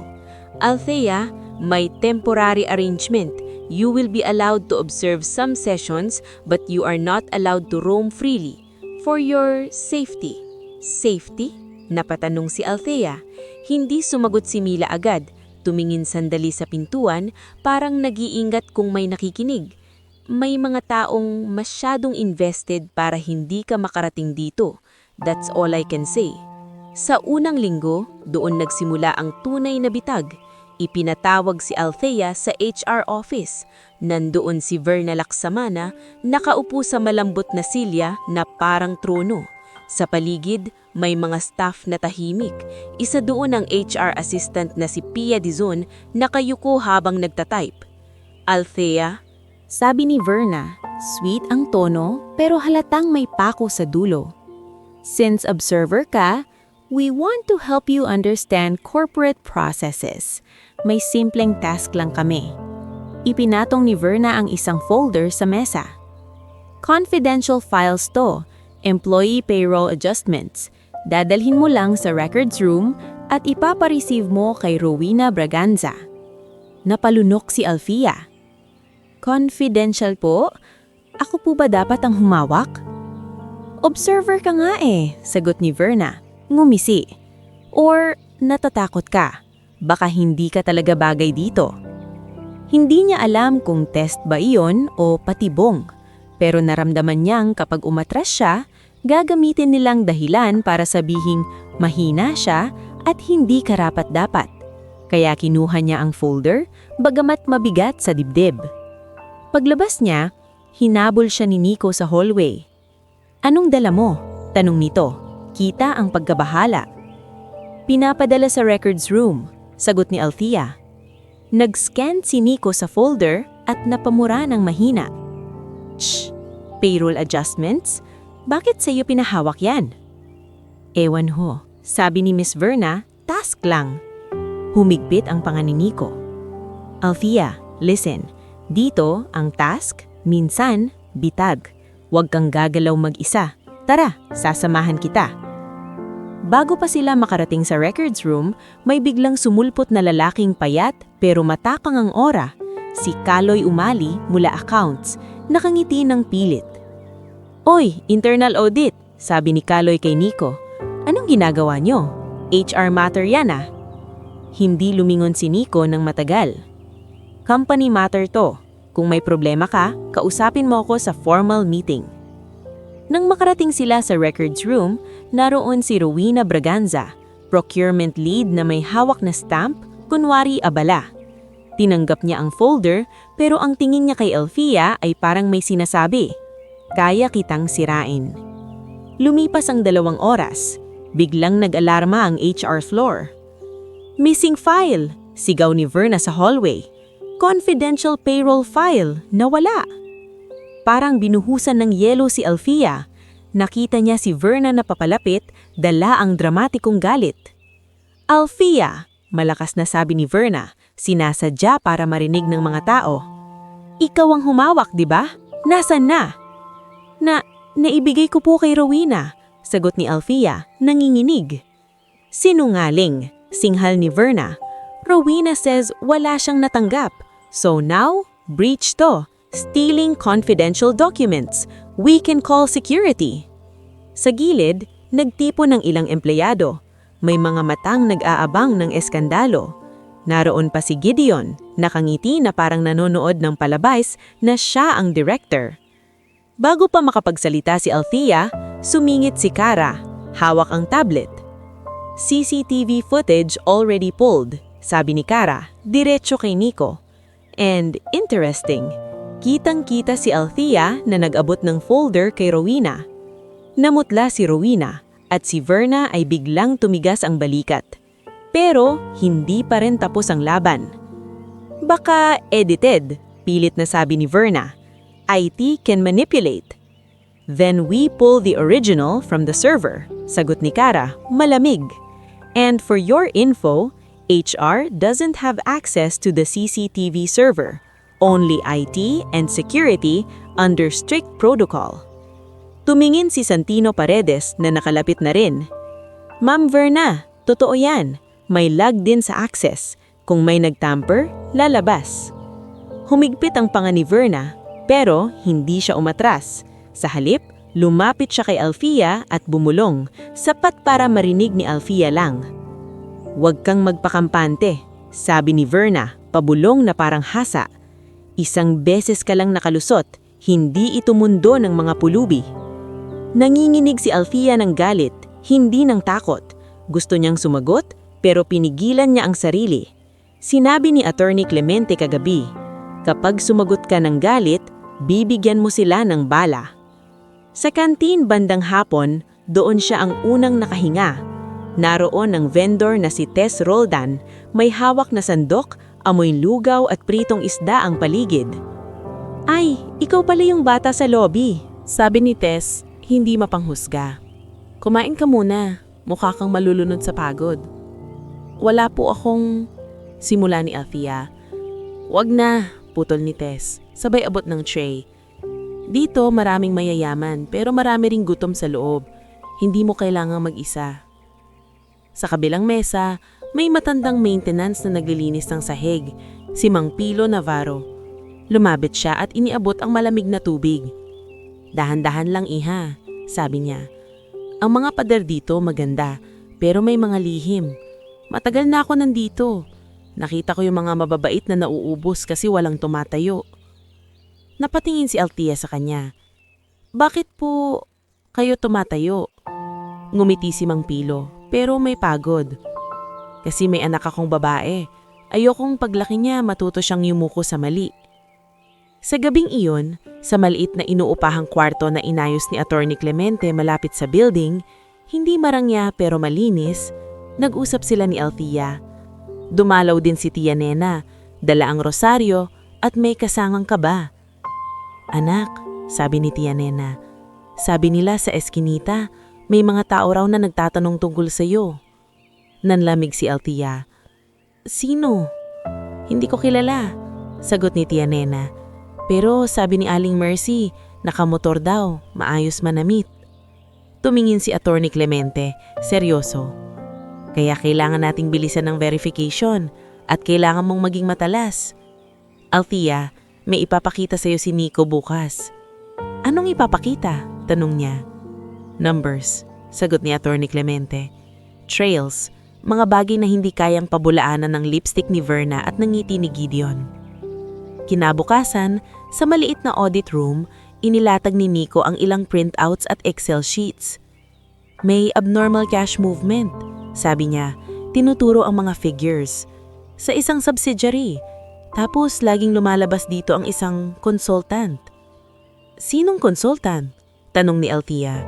"Althea, may temporary arrangement. You will be allowed to observe some sessions, but you are not allowed to roam freely. For your safety." "Safety?" Napatanong si Althea. Hindi sumagot si Mila agad. Tumingin sandali sa pintuan, parang nag-iingat kung may nakikinig. May mga taong masyadong invested para hindi ka makarating dito. That's all I can say. Sa unang linggo, doon nagsimula ang tunay na bitag. Ipinatawag si Althea sa HR office. Nandoon si Verna Laksamana, nakaupo sa malambot na silya na parang trono. Sa paligid, may mga staff na tahimik. Isa doon ang HR assistant na si Pia Dizon, nakayuko habang nagtatype. "Althea," sabi ni Verna, sweet ang tono pero halatang may pako sa dulo. "Since observer ka, we want to help you understand corporate processes. May simpleng task lang kami." Ipinatong ni Verna ang isang folder sa mesa. "Confidential files to, employee payroll adjustments. Dadalhin mo lang sa records room at ipapareceive mo kay Rowena Braganza." Napalunok si Althea. "Confidential po? Ako po ba dapat ang humawak?" "Observer ka nga sagot ni Verna. Ngumisi. "Or natatakot ka? Baka hindi ka talaga bagay dito." Hindi niya alam kung test ba iyon o patibong. Pero naramdaman niyang kapag umatras siya, gagamitin nilang dahilan para sabihing mahina siya at hindi karapat-dapat. Kaya kinuha niya ang folder, bagamat mabigat sa dibdib. Paglabas niya, hinabol siya ni Nico sa hallway. "Anong dala mo?" tanong nito. Kita ang pagkabahala. "Pinapadala sa records room," sagot ni Althea. Nag-scan si Nico sa folder at napamura ng mahina. "Shh! Payroll adjustments? Bakit sa iyo pinahawak yan?" "Ewan ho," sabi ni Miss Verna, "task lang." Humigpit ang panga ni Nico. "Althea, listen. Dito, ang task, minsan, bitag. Huwag kang gagalaw mag-isa. Tara, sasamahan kita." Bago pa sila makarating sa records room, may biglang sumulpot na lalaking payat pero matapang ang aura. Si Kaloy Umali mula accounts, nakangiti ng pilit. "Oy, internal audit," sabi ni Kaloy kay Nico. "Anong ginagawa nyo? HR matter yan ah." Hindi lumingon si Nico ng matagal. "Company matter to. Kung may problema ka, kausapin mo ako sa formal meeting." Nang makarating sila sa records room, naroon si Rowena Braganza, procurement lead na may hawak na stamp, kunwari abala. Tinanggap niya ang folder, pero ang tingin niya kay Althea ay parang may sinasabi, "Kaya kitang sirain." Lumipas ang 2 oras. Biglang nag-alarma ang HR floor. "Missing file!" sigaw ni Verna sa hallway. "Confidential payroll file, nawala." Parang binuhusan ng yelo si Althea. Nakita niya si Verna na papalapit, dala ang dramatikong galit. "Althea," malakas na sabi ni Verna, sinasadya para marinig ng mga tao. "Ikaw ang humawak, di ba? Nasaan na?" Naibigay ko po kay Rowena," sagot ni Althea, nanginginig. "Sinungaling," singhal ni Verna. "Rowena says wala siyang natanggap. So now, breach to. Stealing confidential documents. We can call security." Sa gilid, nagtipon ng ilang empleyado. May mga matang nag-aabang ng eskandalo. Naroon pa si Gideon, nakangiti na parang nanonood ng palabas na siya ang director. Bago pa makapagsalita si Althea, sumingit si Kara, hawak ang tablet. CCTV footage already pulled, sabi ni Kara, diretso kay Nico. And interesting, kitang-kita si Althea na nag-abot ng folder kay Rowena. Namutla si Rowena at si Verna ay biglang tumigas ang balikat. Pero hindi pa rin tapos ang laban. Baka edited, pilit na sabi ni Verna. IT can manipulate. Then we pull the original from the server, sagot ni Kara, malamig. And for your info, HR doesn't have access to the CCTV server, only IT and security under strict protocol. Tumingin si Santino Paredes na nakalapit na rin. Ma'am Verna, totoo yan. May lag din sa access. Kung may nagtamper, lalabas. Humigpit ang panga ni Verna, pero hindi siya umatras. Sa halip, lumapit siya kay Althea at bumulong, sapat para marinig ni Althea lang. Huwag kang magpakampante, sabi ni Verna, pabulong na parang hasa. Isang beses ka lang nakalusot, hindi ito mundo ng mga pulubi. Nanginginig si Althea ng galit, hindi ng takot. Gusto niyang sumagot, pero pinigilan niya ang sarili. Sinabi ni Attorney Clemente kagabi, kapag sumagot ka ng galit, bibigyan mo sila ng bala. Sa kantin bandang hapon, doon siya ang unang nakahinga. Naroon ang vendor na si Tess Roldan, may hawak na sandok, amoy lugaw at pritong isda ang paligid. Ay, ikaw pala yung bata sa lobby, sabi ni Tess, hindi mapanghusga. Kumain ka muna, mukha kang malulunod sa pagod. Wala po akong... Simula ni Althea. Wag na, putol ni Tess. Sabay abot ng tray. Dito maraming mayayaman pero marami ring gutom sa loob. Hindi mo kailangang mag-isa. Sa kabilang mesa, may matandang maintenance na naglilinis ng sahig, si Mang Pilo Navarro. Lumapit siya at iniabot ang malamig na tubig. Dahan-dahan lang iha, sabi niya. Ang mga pader dito maganda pero may mga lihim. Matagal na ako nandito. Nakita ko yung mga mababait na nauubos kasi walang tumatayo. Napatingin si Althea sa kanya. Bakit po kayo tumatayo? Ngumiti si Mang Pilo, pero may pagod. Kasi may anak akong babae. Ayokong paglaki niya matuto siyang yumuko sa mali. Sa gabing iyon, sa maliit na inuupahang kwarto na inayos ni Attorney Clemente malapit sa building, hindi marangya pero malinis, nag-usap sila ni Althea. Dumalaw din si Tia Nena, dala ang rosaryo at may kasangang kaba. Anak, sabi ni Tia Nena, sabi nila sa eskinita, may mga tao raw na nagtatanong tungkol sa iyo. Nanlamig si Althea. Sino? Hindi ko kilala, sagot ni Tia Nena. Pero sabi ni Aling Mercy, nakamotor daw, maayos manamit. Tumingin si Attorney Clemente, seryoso. Kaya kailangan nating bilisan ng verification at kailangan mong maging matalas. Althea, may ipapakita sa'yo si Nico bukas. Anong ipapakita? Tanong niya. Numbers, sagot ni Attorney Clemente. Trails, mga bagay na hindi kayang pabulaanan ng lipstick ni Verna at ng ngiti ni Gideon. Kinabukasan, sa maliit na audit room, inilatag ni Nico ang ilang printouts at Excel sheets. May abnormal cash movement, sabi niya, tinuturo ang mga figures. Sa isang subsidiary, tapos laging lumalabas dito ang isang consultant. Sinong consultant? Tanong ni Althea.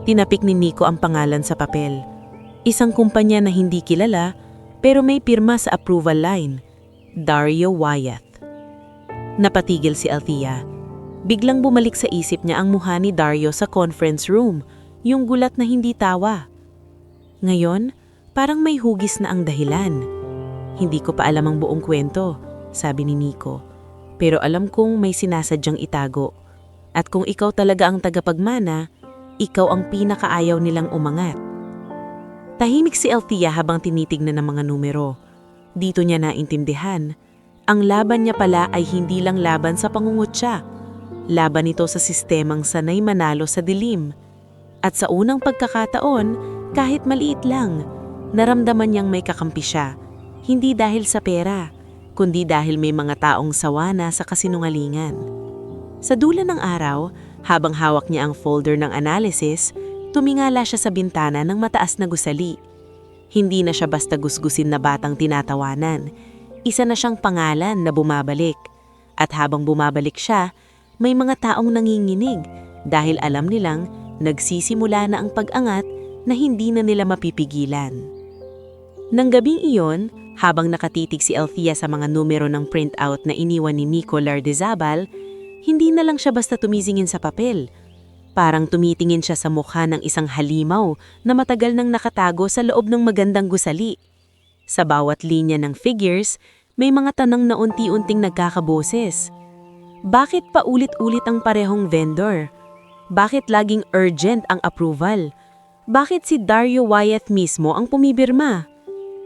Tinapik ni Nico ang pangalan sa papel. Isang kumpanya na hindi kilala, pero may pirma sa approval line. Dario Wyeth. Napatigil si Althea. Biglang bumalik sa isip niya ang mukha ni Dario sa conference room, yung gulat na hindi tawa. Ngayon, parang may hugis na ang dahilan. Hindi ko pa alam ang buong kwento, sabi ni Nico. Pero alam kong may sinasadyang itago. At kung ikaw talaga ang tagapagmana, ikaw ang pinakaayaw nilang umangat. Tahimik si Althea habang tinitignan ang mga numero. Dito niya naintindihan. Ang laban niya pala ay hindi lang laban sa pangungutya. Laban ito sa sistemang sanay manalo sa dilim. At sa unang pagkakataon, kahit maliit lang, naramdaman niyang may kakampi siya. Hindi dahil sa pera, kundi dahil may mga taong sawa na sa kasinungalingan. Sa dulo ng araw, habang hawak niya ang folder ng analysis, tumingala siya sa bintana ng mataas na gusali. Hindi na siya basta gusgusin na batang tinatawanan. Isa na siyang pangalan na bumabalik. At habang bumabalik siya, may mga taong nanginginig dahil alam nilang nagsisimula na ang pag-angat na hindi na nila mapipigilan. Nang gabing iyon, habang nakatitig si Althea sa mga numero ng printout na iniwan ni Nico Lardizabal, hindi na lang siya basta tumisingin sa papel. Parang tumitingin siya sa mukha ng isang halimaw na matagal nang nakatago sa loob ng magandang gusali. Sa bawat linya ng figures, may mga tanong na unti-unting nagkakaboses. Bakit paulit-ulit ang parehong vendor? Bakit laging urgent ang approval? Bakit si Dario Wyeth mismo ang pumibirma?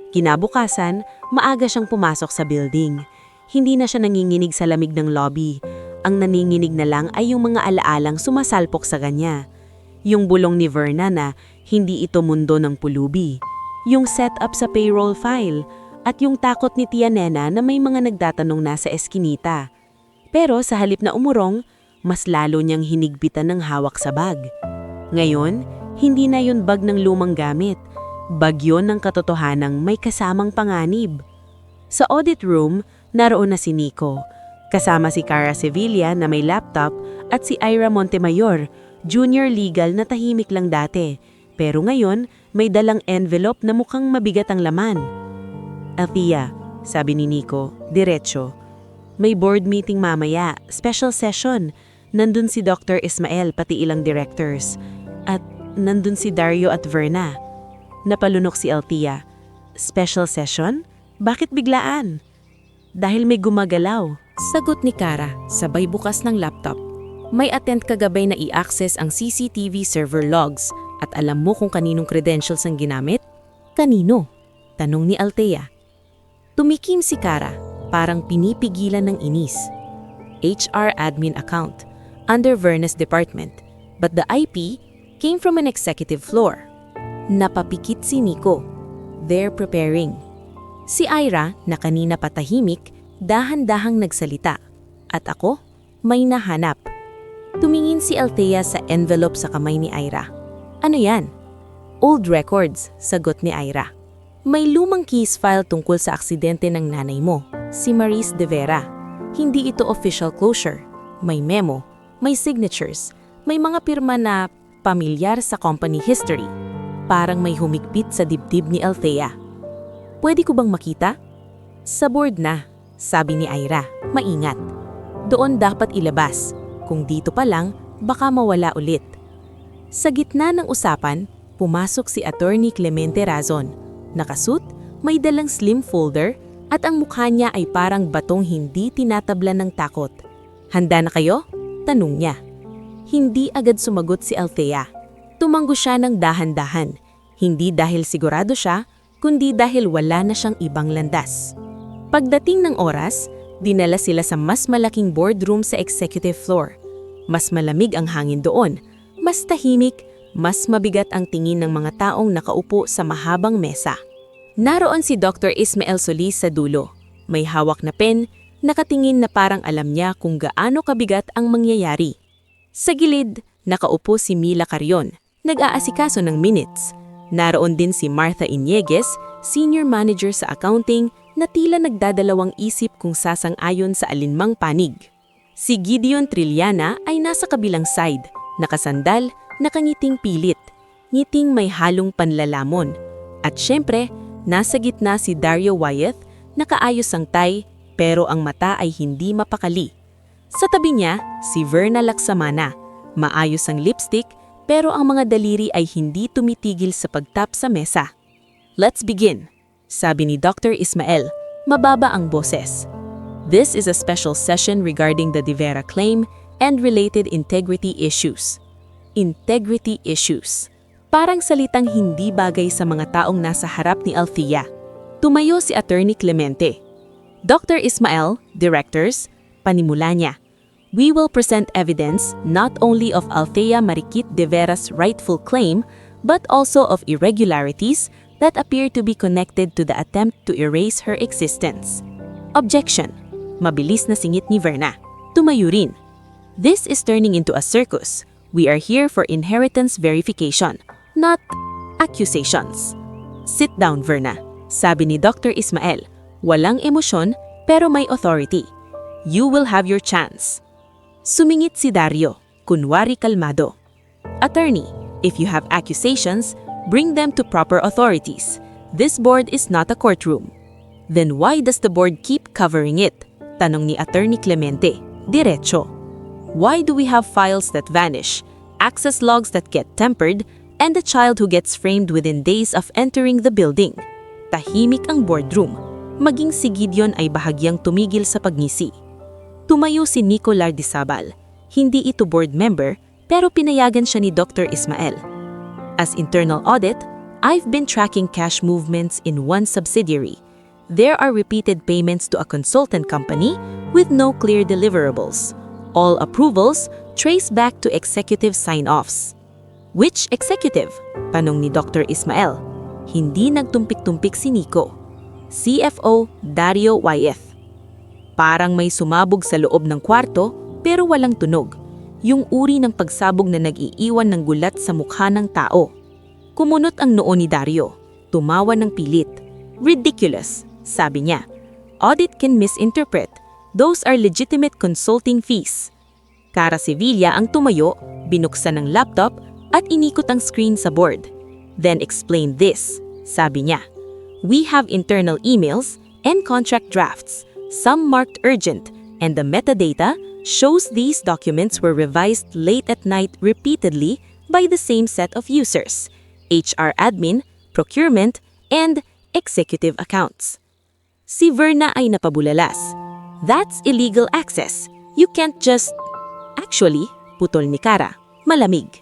Kinabukasan, maaga siyang pumasok sa building. Hindi na siya nanginginig sa lamig ng lobby. Ang naninginig na lang ay yung mga alaalang sumasalpok sa kanya. Yung bulong ni Verna na hindi ito mundo ng pulubi. Yung setup sa payroll file. At yung takot ni Tia Nena na may mga nagtatanong na sa eskinita. Pero sa halip na umurong, mas lalo niyang hinigpitan ng hawak sa bag. Ngayon, hindi na yun bag ng lumang gamit. Bag yun ng katotohanang may kasamang panganib. Sa audit room, naroon na si Nico. Kasama si Cara Sevilla na may laptop at si Ira Montemayor, junior legal na tahimik lang dati. Pero ngayon, may dalang envelope na mukhang mabigat ang laman. Althea, sabi ni Nico, diretso. May board meeting mamaya, special session. Nandun si Dr. Ismael pati ilang directors. At nandun si Dario at Verna. Napalunok si Althea. Special session? Bakit biglaan? Dahil may gumagalaw. Sagot ni Cara, sabay bukas ng laptop. May attend kagabay na i-access ang CCTV server logs at alam mo kung kaninong credentials ang ginamit? Kanino? Tanong ni Althea. Tumikim si Cara, parang pinipigilan ng inis. HR admin account, under Verna's department, but the IP came from an executive floor. Napapikit si Nico. They're preparing. Si Ira, na kanina patahimik, dahan-dahang nagsalita. At ako, may nahanap. Tumingin si Althea sa envelope sa kamay ni Ira. Ano yan? Old records, sagot ni Ira. May lumang case file tungkol sa aksidente ng nanay mo, si Maurice De Vera. Hindi ito official closure. May memo, may signatures, may mga pirma na pamilyar sa company history. Parang may humigpit sa dibdib ni Althea. Pwede ko bang makita? Sa board na, sabi ni Ira, maingat. Doon dapat ilabas. Kung dito pa lang, baka mawala ulit. Sa gitna ng usapan, pumasok si Attorney Clemente Razon. Nakasuit, may dalang slim folder at ang mukha niya ay parang batong hindi tinatablan ng takot. Handa na kayo? Tanong niya. Hindi agad sumagot si Althea. Tumanggo siya ng dahan-dahan. Hindi dahil sigurado siya, kundi dahil wala na siyang ibang landas. Pagdating ng oras, dinala sila sa mas malaking boardroom sa executive floor. Mas malamig ang hangin doon, mas tahimik, mas mabigat ang tingin ng mga taong nakaupo sa mahabang mesa. Naroon si Dr. Ismael Solis sa dulo. May hawak na pen, nakatingin na parang alam niya kung gaano kabigat ang mangyayari. Sa gilid, nakaupo si Mila Carrion, nag-aasikaso ng minutes. Naroon din si Martha Inieguez, senior manager sa accounting, na tila nagdadalawang isip kung sasang-ayon sa alinmang panig. Si Gideon Trillana ay nasa kabilang side, nakasandal, nakangiting pilit, ngiting may halong panlalamon. At syempre, nasa gitna si Dario Wyeth, nakaayos ang tie, pero ang mata ay hindi mapakali. Sa tabi niya, si Verna Laksamana, maayos ang lipstick, pero ang mga daliri ay hindi tumitigil sa pagtap sa mesa. Let's begin, sabi ni Dr. Ismael, mababa ang boses. This is a special session regarding the De Vera claim and related integrity issues. Integrity issues. Parang salitang hindi bagay sa mga taong nasa harap ni Althea. Tumayo si Attorney Clemente. Dr. Ismael, directors, panimula niya. We will present evidence not only of Althea Marikit De Vera's rightful claim, but also of irregularities, that appear to be connected to the attempt to erase her existence. Objection. Mabilis na singit ni Verna. Tumayo rin. This is turning into a circus. We are here for inheritance verification, not accusations. Sit down, Verna. Sabi ni Dr. Ismael, walang emosyon pero may authority. You will have your chance. Sumingit si Dario, kunwari kalmado. Attorney, if you have accusations, bring them to proper authorities. This board is not a courtroom. Then why does the board keep covering it? Tanong ni Attorney Clemente, diretso. Why do we have files that vanish, access logs that get tempered, and a child who gets framed within days of entering the building? Tahimik ang boardroom. Maging si Gideon ay bahagyang tumigil sa pagngisi. Tumayo si Nico Lardizabal. Hindi ito board member, pero pinayagan siya ni Dr. Ismael. As internal audit, I've been tracking cash movements in one subsidiary. There are repeated payments to a consultant company with no clear deliverables. All approvals trace back to executive sign-offs. Which executive? Tanong ni Dr. Ismael. Hindi nagtumpik-tumpik si Nico. CFO Dario Wyeth. Parang may sumabog sa loob ng kwarto pero walang tunog. Yung uri ng pagsabog na nag-iiwan ng gulat sa mukha ng tao. Kumunot ang noo ni Dario. Tumawa ng pilit. Ridiculous, sabi niya. Audit can misinterpret. Those are legitimate consulting fees. Cara Sevilla ang tumayo, binuksan ng laptop at inikot ang screen sa board. Then explain this, sabi niya. We have internal emails and contract drafts, some marked urgent, and the metadata shows these documents were revised late at night repeatedly by the same set of users, HR admin, procurement, and executive accounts. Si Verna ay napabulalas. That's illegal access. You can't just... Actually, putol ni Cara, malamig.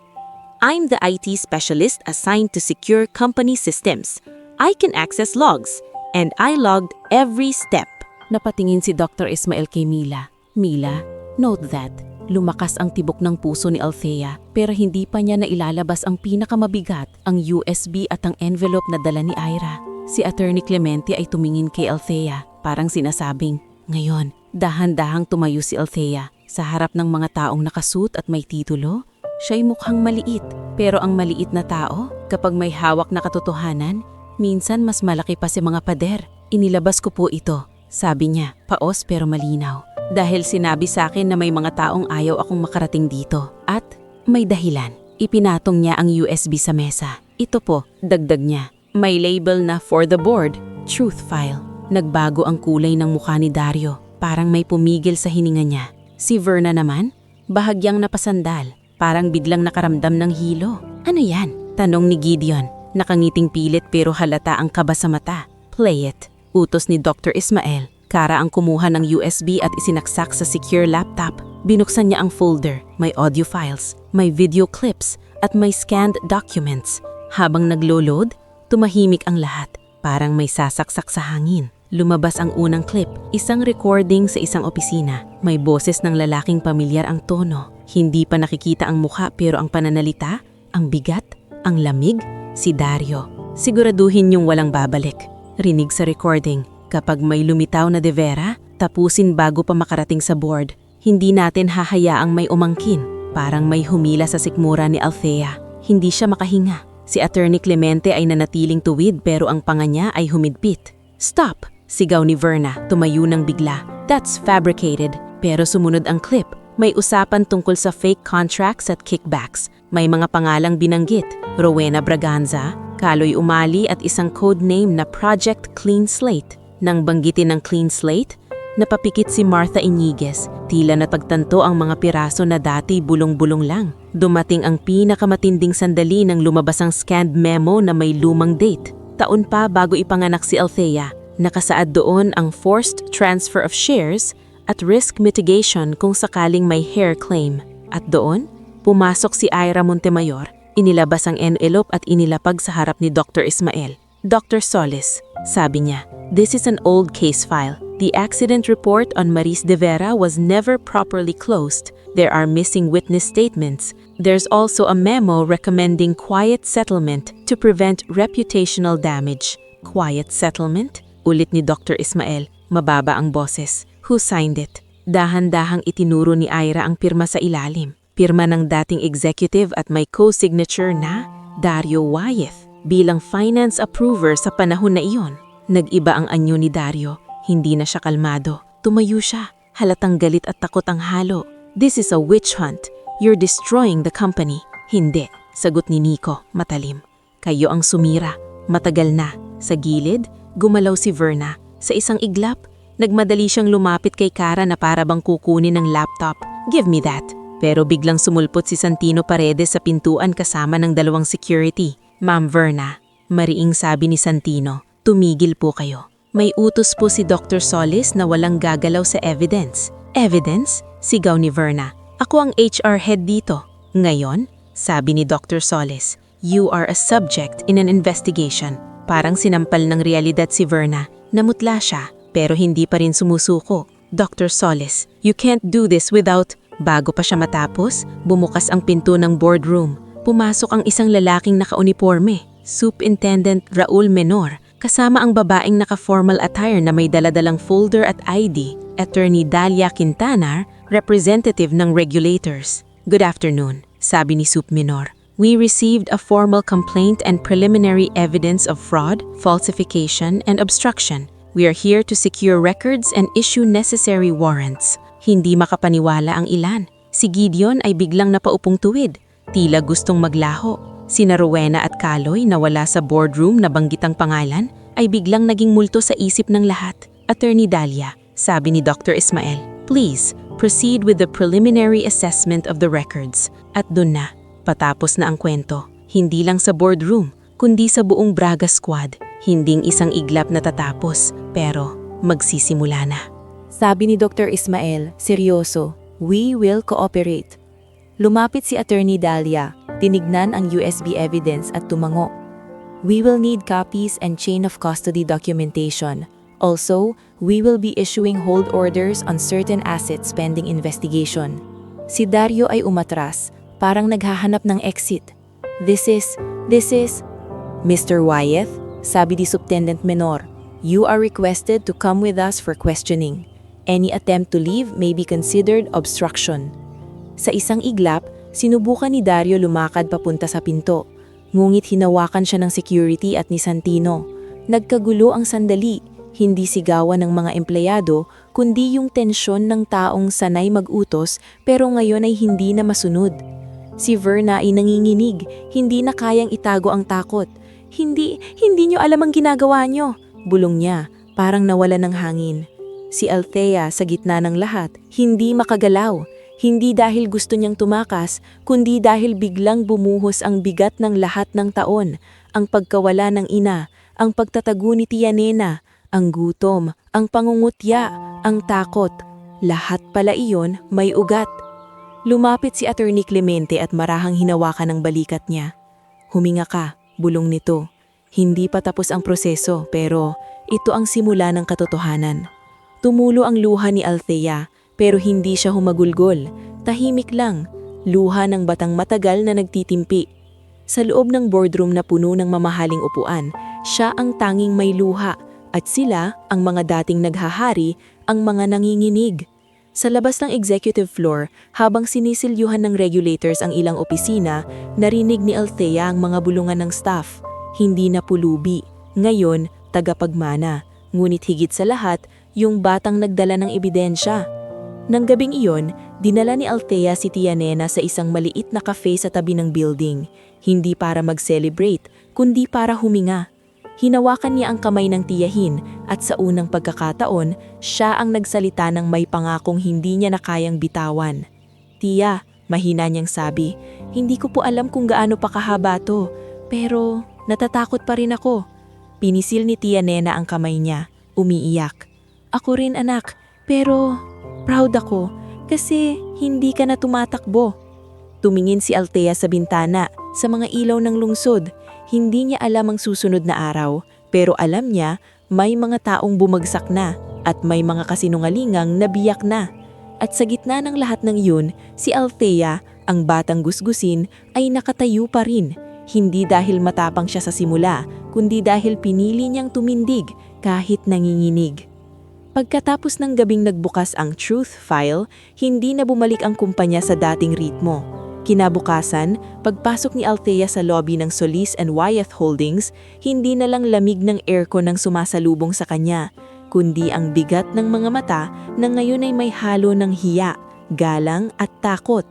I'm the IT specialist assigned to secure company systems. I can access logs, and I logged every step. Napatingin si Dr. Ismael kay Mila. Mila, note that, lumakas ang tibok ng puso ni Althea pero hindi pa niya nailalabas ang pinakamabigat, ang USB at ang envelope na dala ni Ira. Si Attorney Clemente ay tumingin kay Althea, parang sinasabing, ngayon, dahan-dahang tumayo si Althea sa harap ng mga taong nakasuit at may titulo. Siya'y mukhang maliit, pero ang maliit na tao, kapag may hawak na katotohanan, minsan mas malaki pa si mga pader. Inilabas ko po ito, sabi niya, paos pero malinaw. Dahil sinabi sa akin na may mga taong ayaw akong makarating dito. At may dahilan. Ipinatong niya ang USB sa mesa. Ito po, dagdag niya. May label na for the board, truth file. Nagbago ang kulay ng mukha ni Dario. Parang may pumigil sa hininga niya. Si Verna naman, bahagyang napasandal. Parang biglang nakaramdam ng hilo. Ano yan? Tanong ni Gideon. Nakangiting pilit pero halata ang kaba sa mata. Play it. Utos ni Dr. Ismael. Cara ang kumuha ng USB at isinaksak sa secure laptop. Binuksan niya ang folder. May audio files, may video clips, at may scanned documents. Habang naglo-load, tumahimik ang lahat. Parang may sasaksak sa hangin. Lumabas ang unang clip, isang recording sa isang opisina. May boses ng lalaking pamilyar ang tono. Hindi pa nakikita ang mukha pero ang pananalita, ang bigat, ang lamig, si Dario. Siguraduhin yung walang babalik. Rinig sa recording, kapag may lumitaw na de vera, tapusin bago pa makarating sa board. Hindi natin hahayaang may umangkin. Parang may humila sa sikmura ni Althea. Hindi siya makahinga. Si Attorney Clemente ay nanatiling tuwid pero ang panga niya ay humidpit. Stop! Sigaw ni Verna, tumayo ng bigla. That's fabricated. Pero sumunod ang clip. May usapan tungkol sa fake contracts at kickbacks. May mga pangalang binanggit. Rowena Braganza, Kaloy Umali at isang codename na Project Clean Slate. Nang banggitin ng Clean Slate, napapikit si Martha Iniguez. Tila napagtanto ang mga piraso na dati bulong-bulong lang. Dumating ang pinakamatinding sandali nang lumabas ang scanned memo na may lumang date. Taon pa bago ipanganak si Althea. Nakasaad doon ang forced transfer of shares at risk mitigation kung sakaling may hair claim. At doon, pumasok si Ira Montemayor, inilabas ang envelope at inilapag sa harap ni Dr. Ismael. Dr. Solis, sabi niya, this is an old case file. The accident report on Maris de Vera was never properly closed. There are missing witness statements. There's also a memo recommending quiet settlement to prevent reputational damage. Quiet settlement? Ulit ni Dr. Ismael, mababa ang boses. Who signed it? Dahan-dahang itinuro ni Ira ang pirma sa ilalim. Pirma ng dating executive at may co-signature na Dario Wyeth bilang finance approver sa panahon na iyon. Nag-iba ang anyo ni Dario. Hindi na siya kalmado. Tumayo siya. Halatang galit at takot ang halo. This is a witch hunt. You're destroying the company. Hindi, sagot ni Nico, matalim. Kayo ang sumira. Matagal na. Sa gilid, gumalaw si Verna. Sa isang iglap, nagmadali siyang lumapit kay Kara na para bang kukunin ng laptop. Give me that. Pero biglang sumulpot si Santino Paredes sa pintuan kasama ng dalawang security. Ma'am Verna, mariing sabi ni Santino, tumigil po kayo. May utos po si Dr. Solis na walang gagalaw sa evidence. Evidence? Sigaw ni Verna. Ako ang HR head dito. Ngayon, sabi ni Dr. Solis, you are a subject in an investigation. Parang sinampal ng realidad si Verna. Namutla siya, pero hindi pa rin sumusuko. Dr. Solis, you can't do this without... Bago pa siya matapos, bumukas ang pinto ng boardroom. Pumasok ang isang lalaking naka-uniforme, Superintendent Raul Menor, kasama ang babaeng naka-formal attire na may daladalang folder at ID, Attorney Dalia Quintanar, representative ng regulators. Good afternoon, sabi ni Sup Menor. We received a formal complaint and preliminary evidence of fraud, falsification, and obstruction. We are here to secure records and issue necessary warrants. Hindi makapaniwala ang ilan. Si Gideon ay biglang napaupong tuwid. Tila gustong maglaho. Sina Rowena at Kaloy na wala sa boardroom na banggitang pangalan ay biglang naging multo sa isip ng lahat. Attorney Dalia, sabi ni Dr. Ismael, please proceed with the preliminary assessment of the records. At dun na, patapos na ang kwento. Hindi lang sa boardroom, kundi sa buong Braga squad. Hinding isang iglap na tatapos, pero magsisimula na. Sabi ni Dr. Ismael, seryoso, we will cooperate. Lumapit si Attorney Dalia, tinignan ang USB evidence at tumango. We will need copies and chain of custody documentation. Also, we will be issuing hold orders on certain assets pending investigation. Si Dario ay umatras, parang naghahanap ng exit. This is... Mr. Wyeth, sabi ni Subtendent Menor, you are requested to come with us for questioning. Any attempt to leave may be considered obstruction. Sa isang iglap, sinubukan ni Dario lumakad papunta sa pinto. Ngunit hinawakan siya ng security at ni Santino. Nagkagulo ang sandali, hindi sigawan ng mga empleyado, kundi yung tensyon ng taong sanay mag-utos pero ngayon ay hindi na masunod. Si Verna ay nanginginig, hindi na kayang itago ang takot. Hindi nyo alam ang ginagawa nyo, bulong niya, parang nawala ng hangin. Si Althea sa gitna ng lahat, hindi makagalaw. Hindi dahil gusto niyang tumakas, kundi dahil biglang bumuhos ang bigat ng lahat ng taon. Ang pagkawala ng ina, ang pagtatago ni Tia Nena, ang gutom, ang pangungutya, ang takot. Lahat pala iyon may ugat. Lumapit si Attorney Clemente at marahang hinawakan ang balikat niya. Huminga ka, bulong nito. Hindi pa tapos ang proseso pero ito ang simula ng katotohanan. Tumulo ang luha ni Althea pero hindi siya humagulgol. Tahimik lang, luha ng batang matagal na nagtitimpi. Sa loob ng boardroom na puno ng mamahaling upuan, siya ang tanging may luha at sila ang mga dating naghahari, ang mga nanginginig. Sa labas ng executive floor, habang sinisilyuhan ng regulators ang ilang opisina, narinig ni Althea ang mga bulungan ng staff. Hindi na pulubi, ngayon tagapagmana. Ngunit higit sa lahat, yung batang nagdala ng ebidensya. Nang gabing iyon, dinala ni Althea si Tia Nena sa isang maliit na cafe sa tabi ng building. Hindi para mag-celebrate, kundi para huminga. Hinawakan niya ang kamay ng tiyahin at sa unang pagkakataon, siya ang nagsalita ng may pangakong hindi niya na kayang bitawan. Tia, mahina niyang sabi, hindi ko po alam kung gaano pa kahaba to, pero natatakot pa rin ako. Pinisil ni Tia Nena ang kamay niya, umiiyak. Ako rin anak, pero proud ako kasi hindi ka na tumatakbo. Tumingin si Althea sa bintana, sa mga ilaw ng lungsod. Hindi niya alam ang susunod na araw, pero alam niya may mga taong bumagsak na at may mga kasinungalingang nabiyak na. At sa gitna ng lahat ng yun, si Althea, ang batang gusgusin, ay nakatayo pa rin. Hindi dahil matapang siya sa simula, kundi dahil pinili niyang tumindig kahit nanginginig. Pagkatapos ng gabing nagbukas ang truth file, hindi na bumalik ang kumpanya sa dating ritmo. Kinabukasan, pagpasok ni Althea sa lobby ng Solis and Wyeth Holdings, hindi na lang lamig ng aircon ang sumasalubong sa kanya, kundi ang bigat ng mga mata na ngayon ay may halo ng hiya, galang at takot.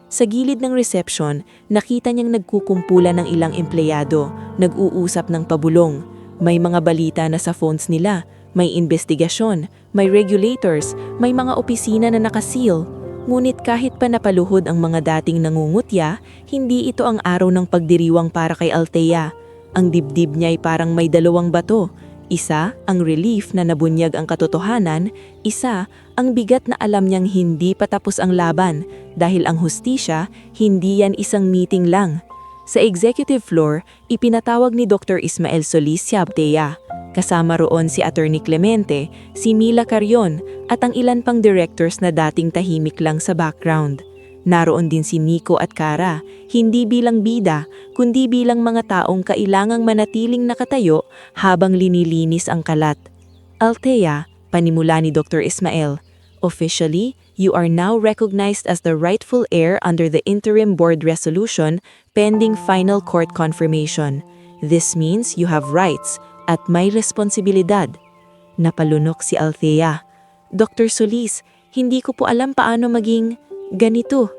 Sa gilid ng reception, nakita niyang nagkukumpulan ng ilang empleyado, nag-uusap ng pabulong. May mga balita na sa phones nila, may investigasyon, may regulators, may mga opisina na nakaseal. Ngunit kahit pa napaluhod ang mga dating nangungutya, hindi ito ang araw ng pagdiriwang para kay Althea. Ang dibdib niya ay parang may dalawang bato. Isa, ang relief na nabunyag ang katotohanan, isa, ang bigat na alam niyang hindi pa tapos ang laban dahil ang hustisya, hindi yan isang meeting lang. Sa executive floor, ipinatawag ni Dr. Ismael Solis si Althea. Kasama roon si Attorney Clemente, si Mila Carion at ang ilan pang directors na dating tahimik lang sa background. Naroon din si Nico at Cara, hindi bilang bida, kundi bilang mga taong kailangang manatiling nakatayo habang linilinis ang kalat. Althea, panimula ni Dr. Ismael, officially, you are now recognized as the rightful heir under the interim board resolution pending final court confirmation. This means you have rights at may responsibilidad. Napalunok si Althea. Dr. Solis, hindi ko po alam paano maging ganito.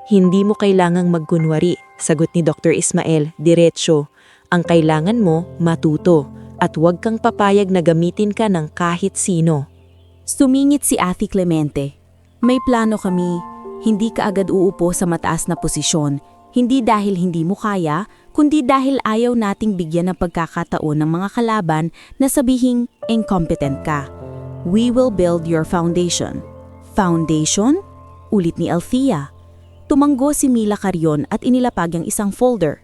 Hindi mo kailangang magkunwari, sagot ni Dr. Ismael, diretsyo. Ang kailangan mo, matuto, at huwag kang papayag na gamitin ka ng kahit sino. Sumingit si Ate Clemente. May plano kami, hindi ka agad uupo sa mataas na posisyon, hindi dahil hindi mo kaya, kundi dahil ayaw nating bigyan ng pagkakataon ng mga kalaban na sabihing incompetent ka. We will build your foundation. Foundation? Ulit ni Althea. Tumanggo si Mila Carion at inilapag ang isang folder.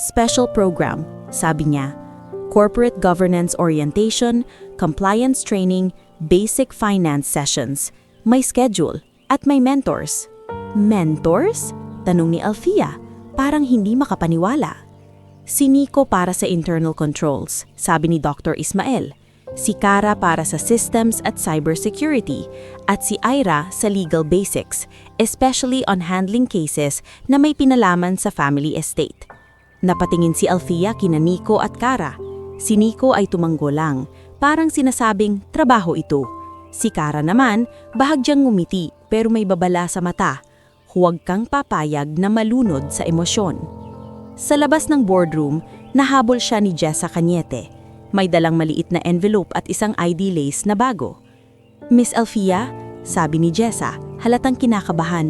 Special program, sabi niya. Corporate governance orientation, compliance training, basic finance sessions. May schedule at may mentors. Mentors? Tanong ni Althea, parang hindi makapaniwala. Si Nico para sa internal controls, sabi ni Dr. Ismael. Si Cara para sa systems at cybersecurity, at si Ira sa legal basics, especially on handling cases na may pinalaman sa family estate. Napatingin si Althea kina Nico at Cara. Si Nico ay tumanggo lang, parang sinasabing trabaho ito. Si Cara naman, bahagyang ngumiti pero may babala sa mata. Huwag kang papayag na malunod sa emosyon. Sa labas ng boardroom, nahabol siya ni Jessa Cañete. May dalang maliit na envelope at isang ID lace na bago. Miss Althea, sabi ni Jessa, halatang kinakabahan.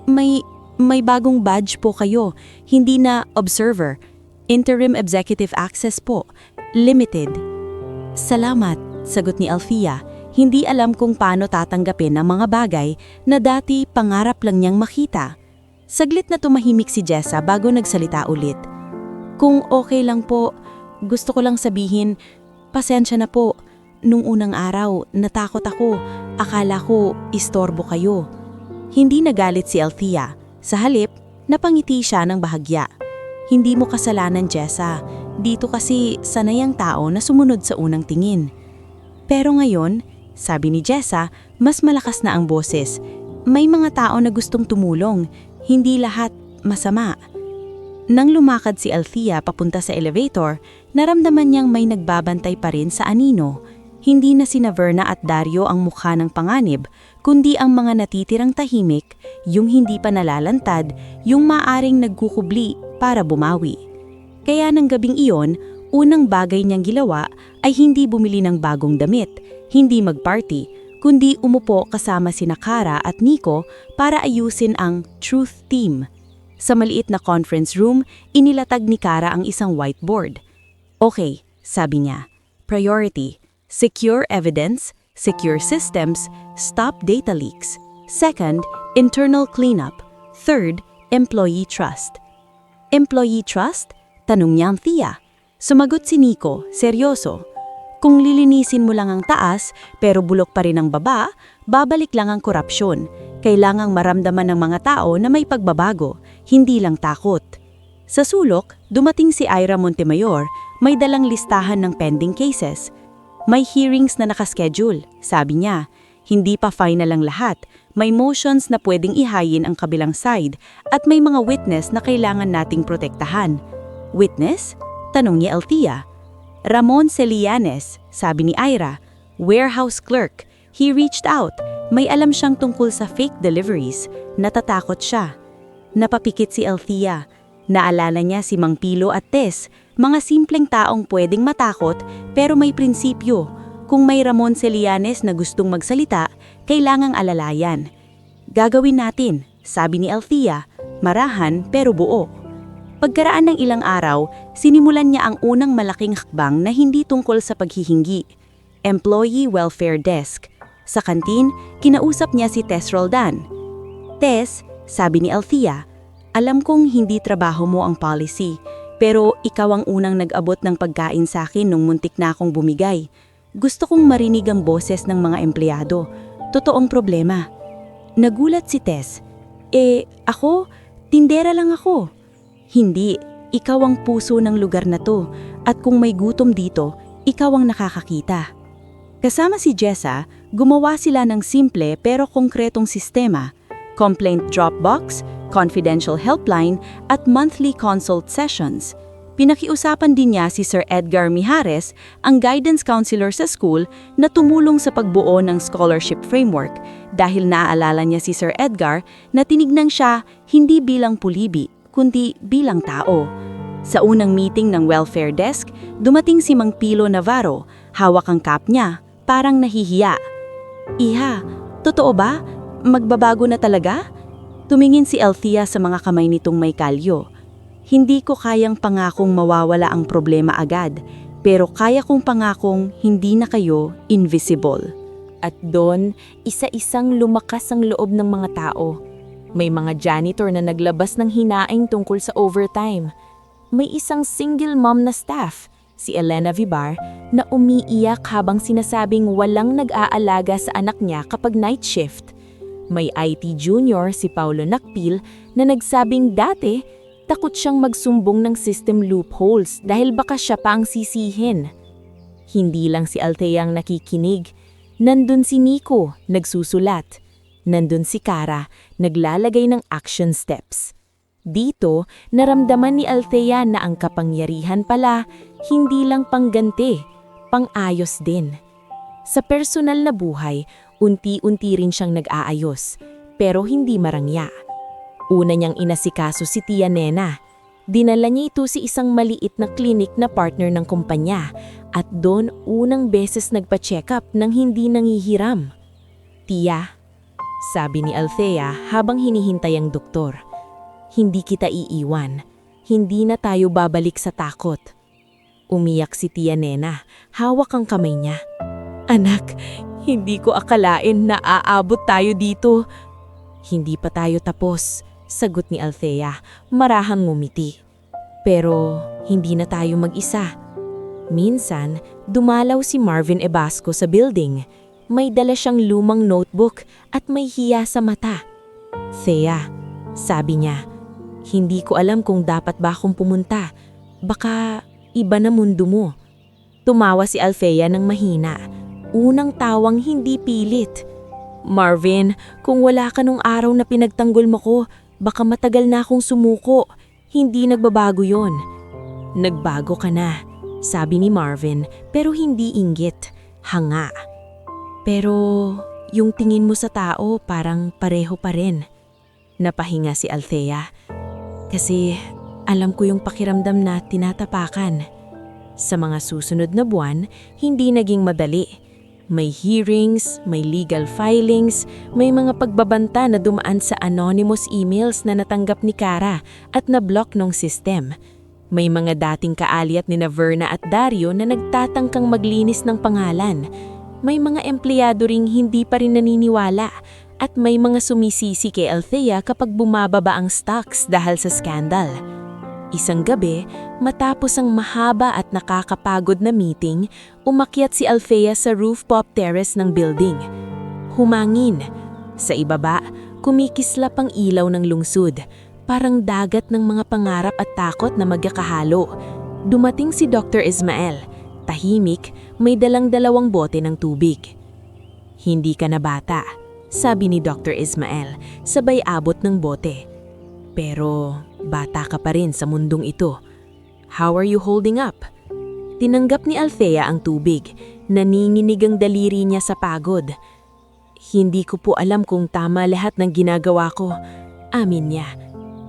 May bagong badge po kayo, hindi na observer. Interim executive access po, limited. Salamat, sagot ni Althea. Hindi alam kung paano tatanggapin ang mga bagay na dati pangarap lang niyang makita. Saglit na tumahimik si Jessa bago nagsalita ulit. Kung okay lang po, gusto ko lang sabihin, pasensya na po. Nung unang araw, natakot ako. Akala ko, istorbo kayo. Hindi nagalit si Althea. Sa halip, napangiti siya ng bahagya. Hindi mo kasalanan, Jessa. Dito kasi sanay ang tao na sumunod sa unang tingin. Pero ngayon, sabi ni Jessa, mas malakas na ang boses. May mga tao na gustong tumulong. Hindi lahat masama. Nang lumakad si Althea papunta sa elevator, naramdaman niyang may nagbabantay pa rin sa anino. Hindi na sina Verna at Dario ang mukha ng panganib, kundi ang mga natitirang tahimik, yung hindi pa nalalantad, yung maaring nagkukubli para bumawi. Kaya ng gabing iyon, unang bagay niyang ginawa ay hindi bumili ng bagong damit, hindi magparty, kundi umupo kasama sina Cara at Nico para ayusin ang Truth Team. Sa maliit na conference room, inilatag ni Cara ang isang whiteboard. Okay, sabi niya. Priority, secure evidence, secure systems, stop data leaks. Second, internal cleanup. Third, employee trust. Employee trust? Tanong niya ang Thea. Sumagot si Nico, seryoso. Kung lilinisin mo lang ang taas pero bulok pa rin ang baba, babalik lang ang korupsyon. Kailangang maramdaman ng mga tao na may pagbabago, hindi lang takot. Sa sulok, dumating si Ira Montemayor, may dalang listahan ng pending cases. May hearings na nakaschedule, sabi niya. Hindi pa final ang lahat, may motions na pwedeng ihayin ang kabilang side at may mga witness na kailangan nating protektahan. Witness? Tanong ni Althea. Ramon Celianes, sabi ni Ira, warehouse clerk. He reached out. May alam siyang tungkol sa fake deliveries. Natatakot siya. Napapikit si Althea. Naalala niya si Mang Pilo at Tess, mga simpleng taong pwedeng matakot pero may prinsipyo. Kung may Ramon Celianes na gustong magsalita, kailangang alalayan. Gagawin natin, sabi ni Althea, marahan pero buo. Pagkaraan ng ilang araw, sinimulan niya ang unang malaking hakbang na hindi tungkol sa paghihingi. Employee Welfare Desk. Sa kantin, kinausap niya si Tess Roldan. Tess, sabi ni Althea, alam kong hindi trabaho mo ang policy, pero ikaw ang unang nag-abot ng pagkain sa akin nung muntik na akong bumigay. Gusto kong marinig ang boses ng mga empleyado. Totoong problema. Nagulat si Tess. Ako? Tindera lang ako. Hindi, ikaw ang puso ng lugar na to at kung may gutom dito, ikaw ang nakakakita. Kasama si Jessa, gumawa sila ng simple pero konkretong sistema, complaint drop box, confidential helpline at monthly consult sessions. Pinakiusapan din niya si Sir Edgar Mijares, ang guidance counselor sa school na tumulong sa pagbuo ng scholarship framework dahil naaalala niya si Sir Edgar na tinignan siya hindi bilang pulibi, kundi bilang tao. Sa unang meeting ng welfare desk, dumating si Mang Pilo Navarro, hawak ang cap niya, parang nahihiya. Iha, totoo ba? Magbabago na talaga? Tumingin si Althea sa mga kamay nitong may kalyo. Hindi ko kayang pangakong mawawala ang problema agad, pero kaya kong pangakong hindi na kayo invisible. At doon, isa-isang lumakas ang loob ng mga tao. May mga janitor na naglabas ng hinaing tungkol sa overtime. May isang single mom na staff, si Elena Vibar, na umiiyak habang sinasabing walang nag-aalaga sa anak niya kapag night shift. May IT junior si Paulo Nakpil na nagsabing dati, takot siyang magsumbong ng system loopholes dahil baka siya pa ang sisihin. Hindi lang si Althea ang nakikinig. Nandun si Nico, nagsusulat. Nandun si Cara, naglalagay ng action steps. Dito, naramdaman ni Althea na ang kapangyarihan pala, hindi lang pangganti, pang-ayos din. Sa personal na buhay, unti-unti rin siyang nag-aayos, pero hindi marangya. Una niyang inasikaso si Tia Nena. Dinala niya ito sa isang maliit na klinik na partner ng kumpanya at doon unang beses nagpa-check up nang hindi nangihiram. Tia, sabi ni Althea habang hinihintay ang doktor, hindi kita iiwan. Hindi na tayo babalik sa takot. Umiyak si Tia Nena, hawak ang kamay niya. Anak, hindi ko akalain na aabot tayo dito. Hindi pa tayo tapos, sagot ni Althea, marahang ngumiti. Pero hindi na tayo mag-isa. Minsan, dumalaw si Marvin Ebasco sa building. May dala siyang lumang notebook at may hiya sa mata. Thea, sabi niya, hindi ko alam kung dapat ba akong pumunta. Baka iba na mundo mo. Tumawa si Althea ng mahina. Unang tawang hindi pilit. Marvin, kung wala ka nung araw na pinagtanggol mo ko, baka matagal na akong sumuko. Hindi nagbabago yon. Nagbago ka na, sabi ni Marvin, pero hindi inggit, hanga. Pero yung tingin mo sa tao parang pareho pa rin. Napahinga si Althea. Kasi alam ko yung pakiramdam na tinatapakan. Sa mga susunod na buwan, hindi naging madali. May hearings, may legal filings, may mga pagbabanta na dumaan sa anonymous emails na natanggap ni Cara at na-block ng system. May mga dating kaaliat ni Verna at Dario na nagtatangkang maglinis ng pangalan. May mga empleyado ring hindi pa rin naniniwala at may mga sumisisi kay Althea kapag bumababa ang stocks dahil sa scandal. Isang gabi, matapos ang mahaba at nakakapagod na meeting, umakyat si Althea sa rooftop terrace ng building. Humangin. Sa ibaba, kumikislap ang ilaw ng lungsod, parang dagat ng mga pangarap at takot na magkakahalo. Dumating si Dr. Ismael. Tahimik, may dalang-dalawang bote ng tubig. "Hindi ka na bata," sabi ni Dr. Ismael, sabay abot ng bote. "Pero bata ka pa rin sa mundong ito. How are you holding up?" Tinanggap ni Althea ang tubig. Naninginig ang daliri niya sa pagod. "Hindi ko po alam kung tama lahat ng ginagawa ko," amin niya.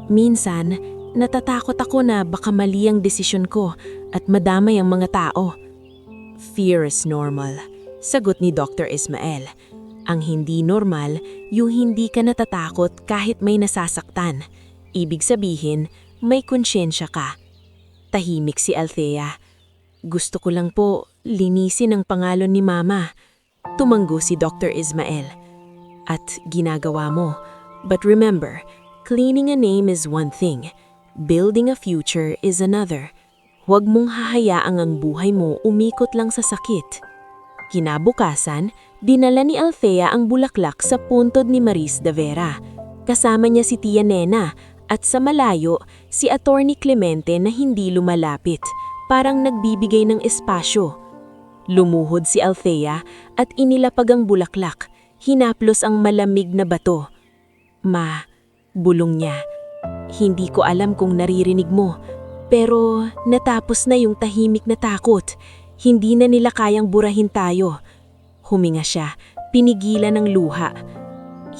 "Minsan, natatakot ako na baka mali ang desisyon ko at madamay ang mga tao." "Fear is normal," sagot ni Dr. Ismael. "Ang hindi normal, yung hindi ka natatakot kahit may nasasaktan. Ibig sabihin, may konsyensya ka." Tahimik si Althea. "Gusto ko lang po linisin ang pangalan ni Mama." Tumanggo si Dr. Ismael. "At ginagawa mo. But remember, cleaning a name is one thing. Building a future is another. Huwag mong hahayaang ang buhay mo umikot lang sa sakit." Kinabukasan, dinala ni Althea ang bulaklak sa puntod ni Maris de Vera. Kasama niya si Tia Nena at sa malayo si Attorney Clemente na hindi lumalapit, parang nagbibigay ng espasyo. Lumuhod si Althea at inilapag ang bulaklak, hinaplos ang malamig na bato. "Ma," bulong niya, "hindi ko alam kung naririnig mo, pero natapos na yung tahimik na takot. Hindi na nila kayang burahin tayo." Huminga siya, pinigilan ng luha.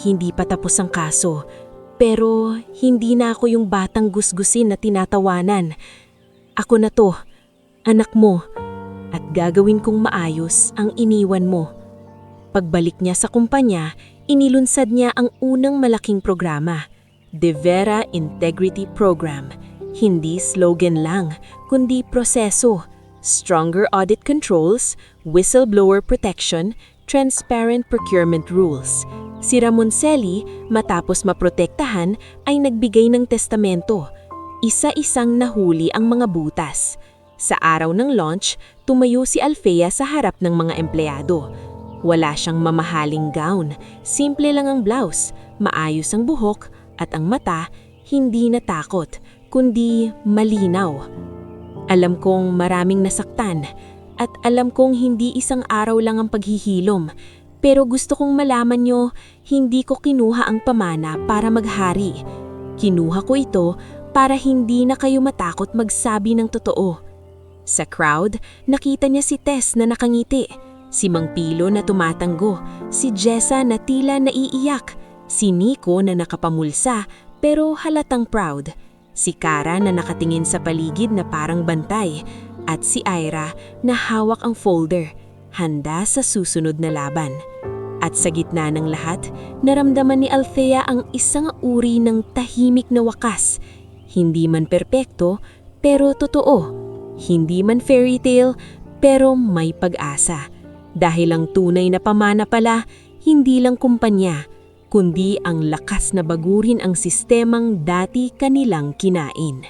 "Hindi pa tapos ang kaso, pero hindi na ako yung batang gusgusin na tinatawanan. Ako na to, anak mo, at gagawin kong maayos ang iniwan mo." Pagbalik niya sa kumpanya, inilunsad niya ang unang malaking programa, De Vera Integrity Program. Hindi slogan lang, kundi proseso. Stronger audit controls, whistleblower protection, transparent procurement rules. Si Ramoncelli, matapos maprotektahan, ay nagbigay ng testamento. Isa-isang nahuli ang mga butas. Sa araw ng launch, tumayo si Althea sa harap ng mga empleyado. Wala siyang mamahaling gown, simple lang ang blouse, maayos ang buhok, at ang mata, hindi natakot, kundi malinaw. "Alam kong maraming nasaktan, at alam kong hindi isang araw lang ang paghihilom, pero gusto kong malaman nyo, hindi ko kinuha ang pamana para maghari. Kinuha ko ito para hindi na kayo matakot magsabi ng totoo." Sa crowd, nakita niya si Tess na nakangiti, si Mang Pilo na tumatanggo, si Jessa na tila naiiyak, si Nico na nakapamulsa pero halatang proud, si Cara na nakatingin sa paligid na parang bantay, at si Ira na hawak ang folder, handa sa susunod na laban. At sa gitna ng lahat, naramdaman ni Althea ang isang uri ng tahimik na wakas. Hindi man perpekto, pero totoo. Hindi man fairy tale, pero may pag-asa. Dahil ang tunay na pamana pala, hindi lang kumpanya, kundi ang lakas na bagurin ang sistemang dati kanilang kinain.